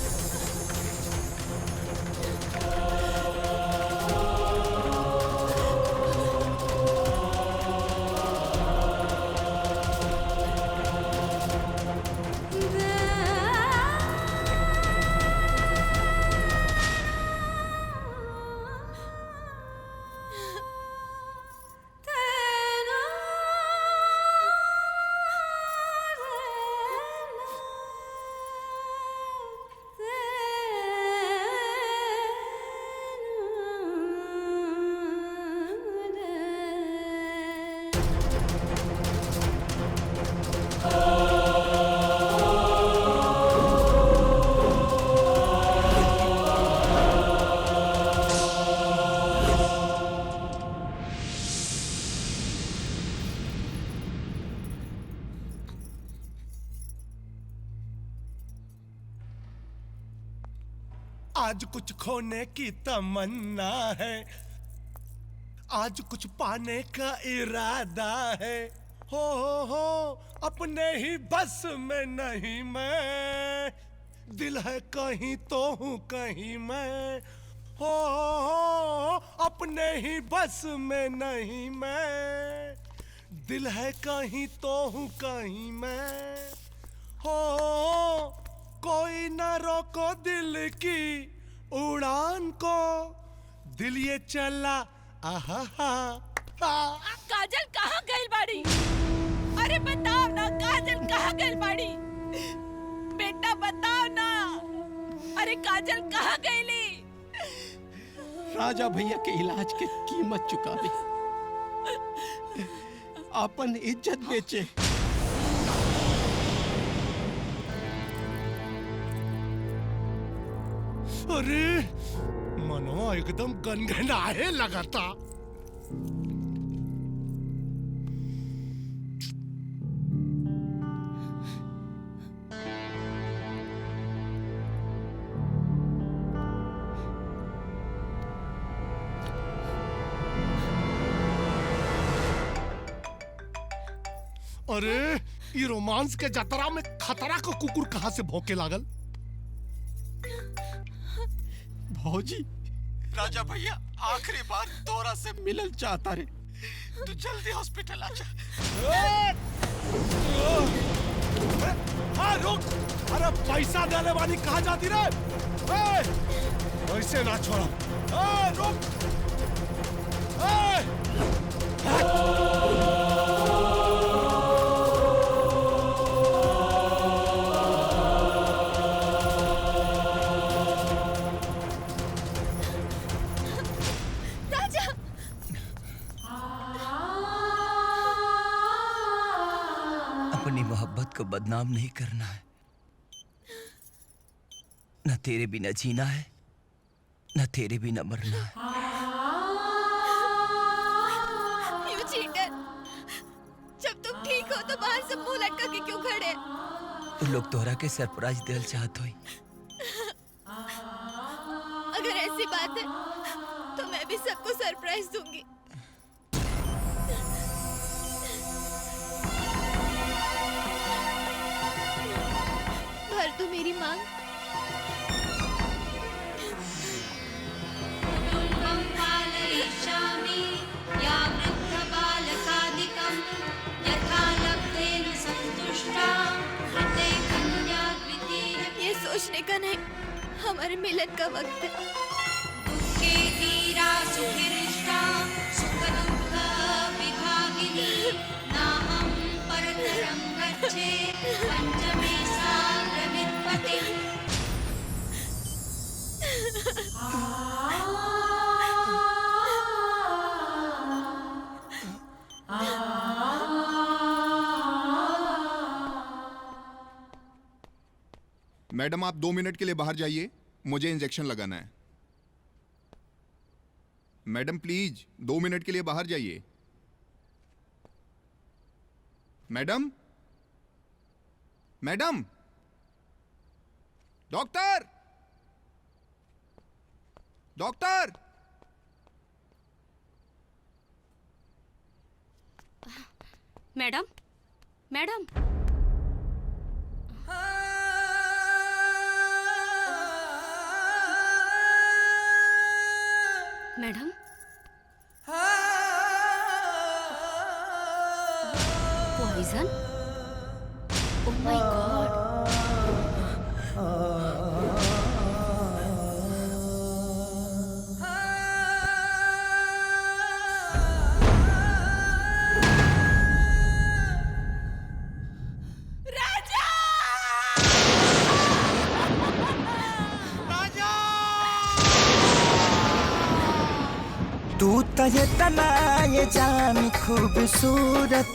आज कुछ खोने की तमन्ना है, आज कुछ पाने का इरादा है। हो अपने ही बस में नहीं मैं, दिल है कहीं तो हूँ कहीं मैं। हो अपने ही बस में नहीं मैं, दिल है कहीं तो हूँ कहीं मैं। हो कोई न रोको दिल की उड़ान को, दिल ये चला आहा काजल कहाँ गई बाड़ी? अरे बताओ ना, काजल कहाँ गई बाड़ी? बेटा बताओ ना, अरे काजल कहाँ गईली? राजा भैया के इलाज के कीमत चुका दी, अपन इज्जत बेचे। अरे मनवा एकदम गनगनाए लगा था। अरे ये रोमांस के जतरा में खतरा का कुकुर कहां से भौंके लागल? भौजी, राजा भैया आखिरी बार तोरा से मिलल चाहता रे, तू जल्दी हॉस्पिटल आ जा। हाँ रुक, अरे पैसा देने वाली कहाँ जाती रे? ऐसे ना छोड़ा। रुक। अपनी मोहब्बत को बदनाम नहीं करना है। न तेरे बिना जीना है, न तेरे बिना मरना है। तुम मुंह लटका के क्यों खड़े? तो लोग तोहरा के सरप्राइज देल चाहत होई। अगर ऐसी बात है तो मैं भी सबको सरप्राइज दूंगी। भर दो मेरी मांग। ये सोचने का नहीं, हमारे मिलन का वक्त है। मैडम आप 2 मिनट के लिए बाहर जाइए, मुझे इंजेक्शन लगाना है। मैडम प्लीज 2 मिनट के लिए बाहर जाइए। Madam, madam, doctor, doctor. Madam, madam. Madam, poison? Oh my God. तू तजे तना ये जान खूबसूरत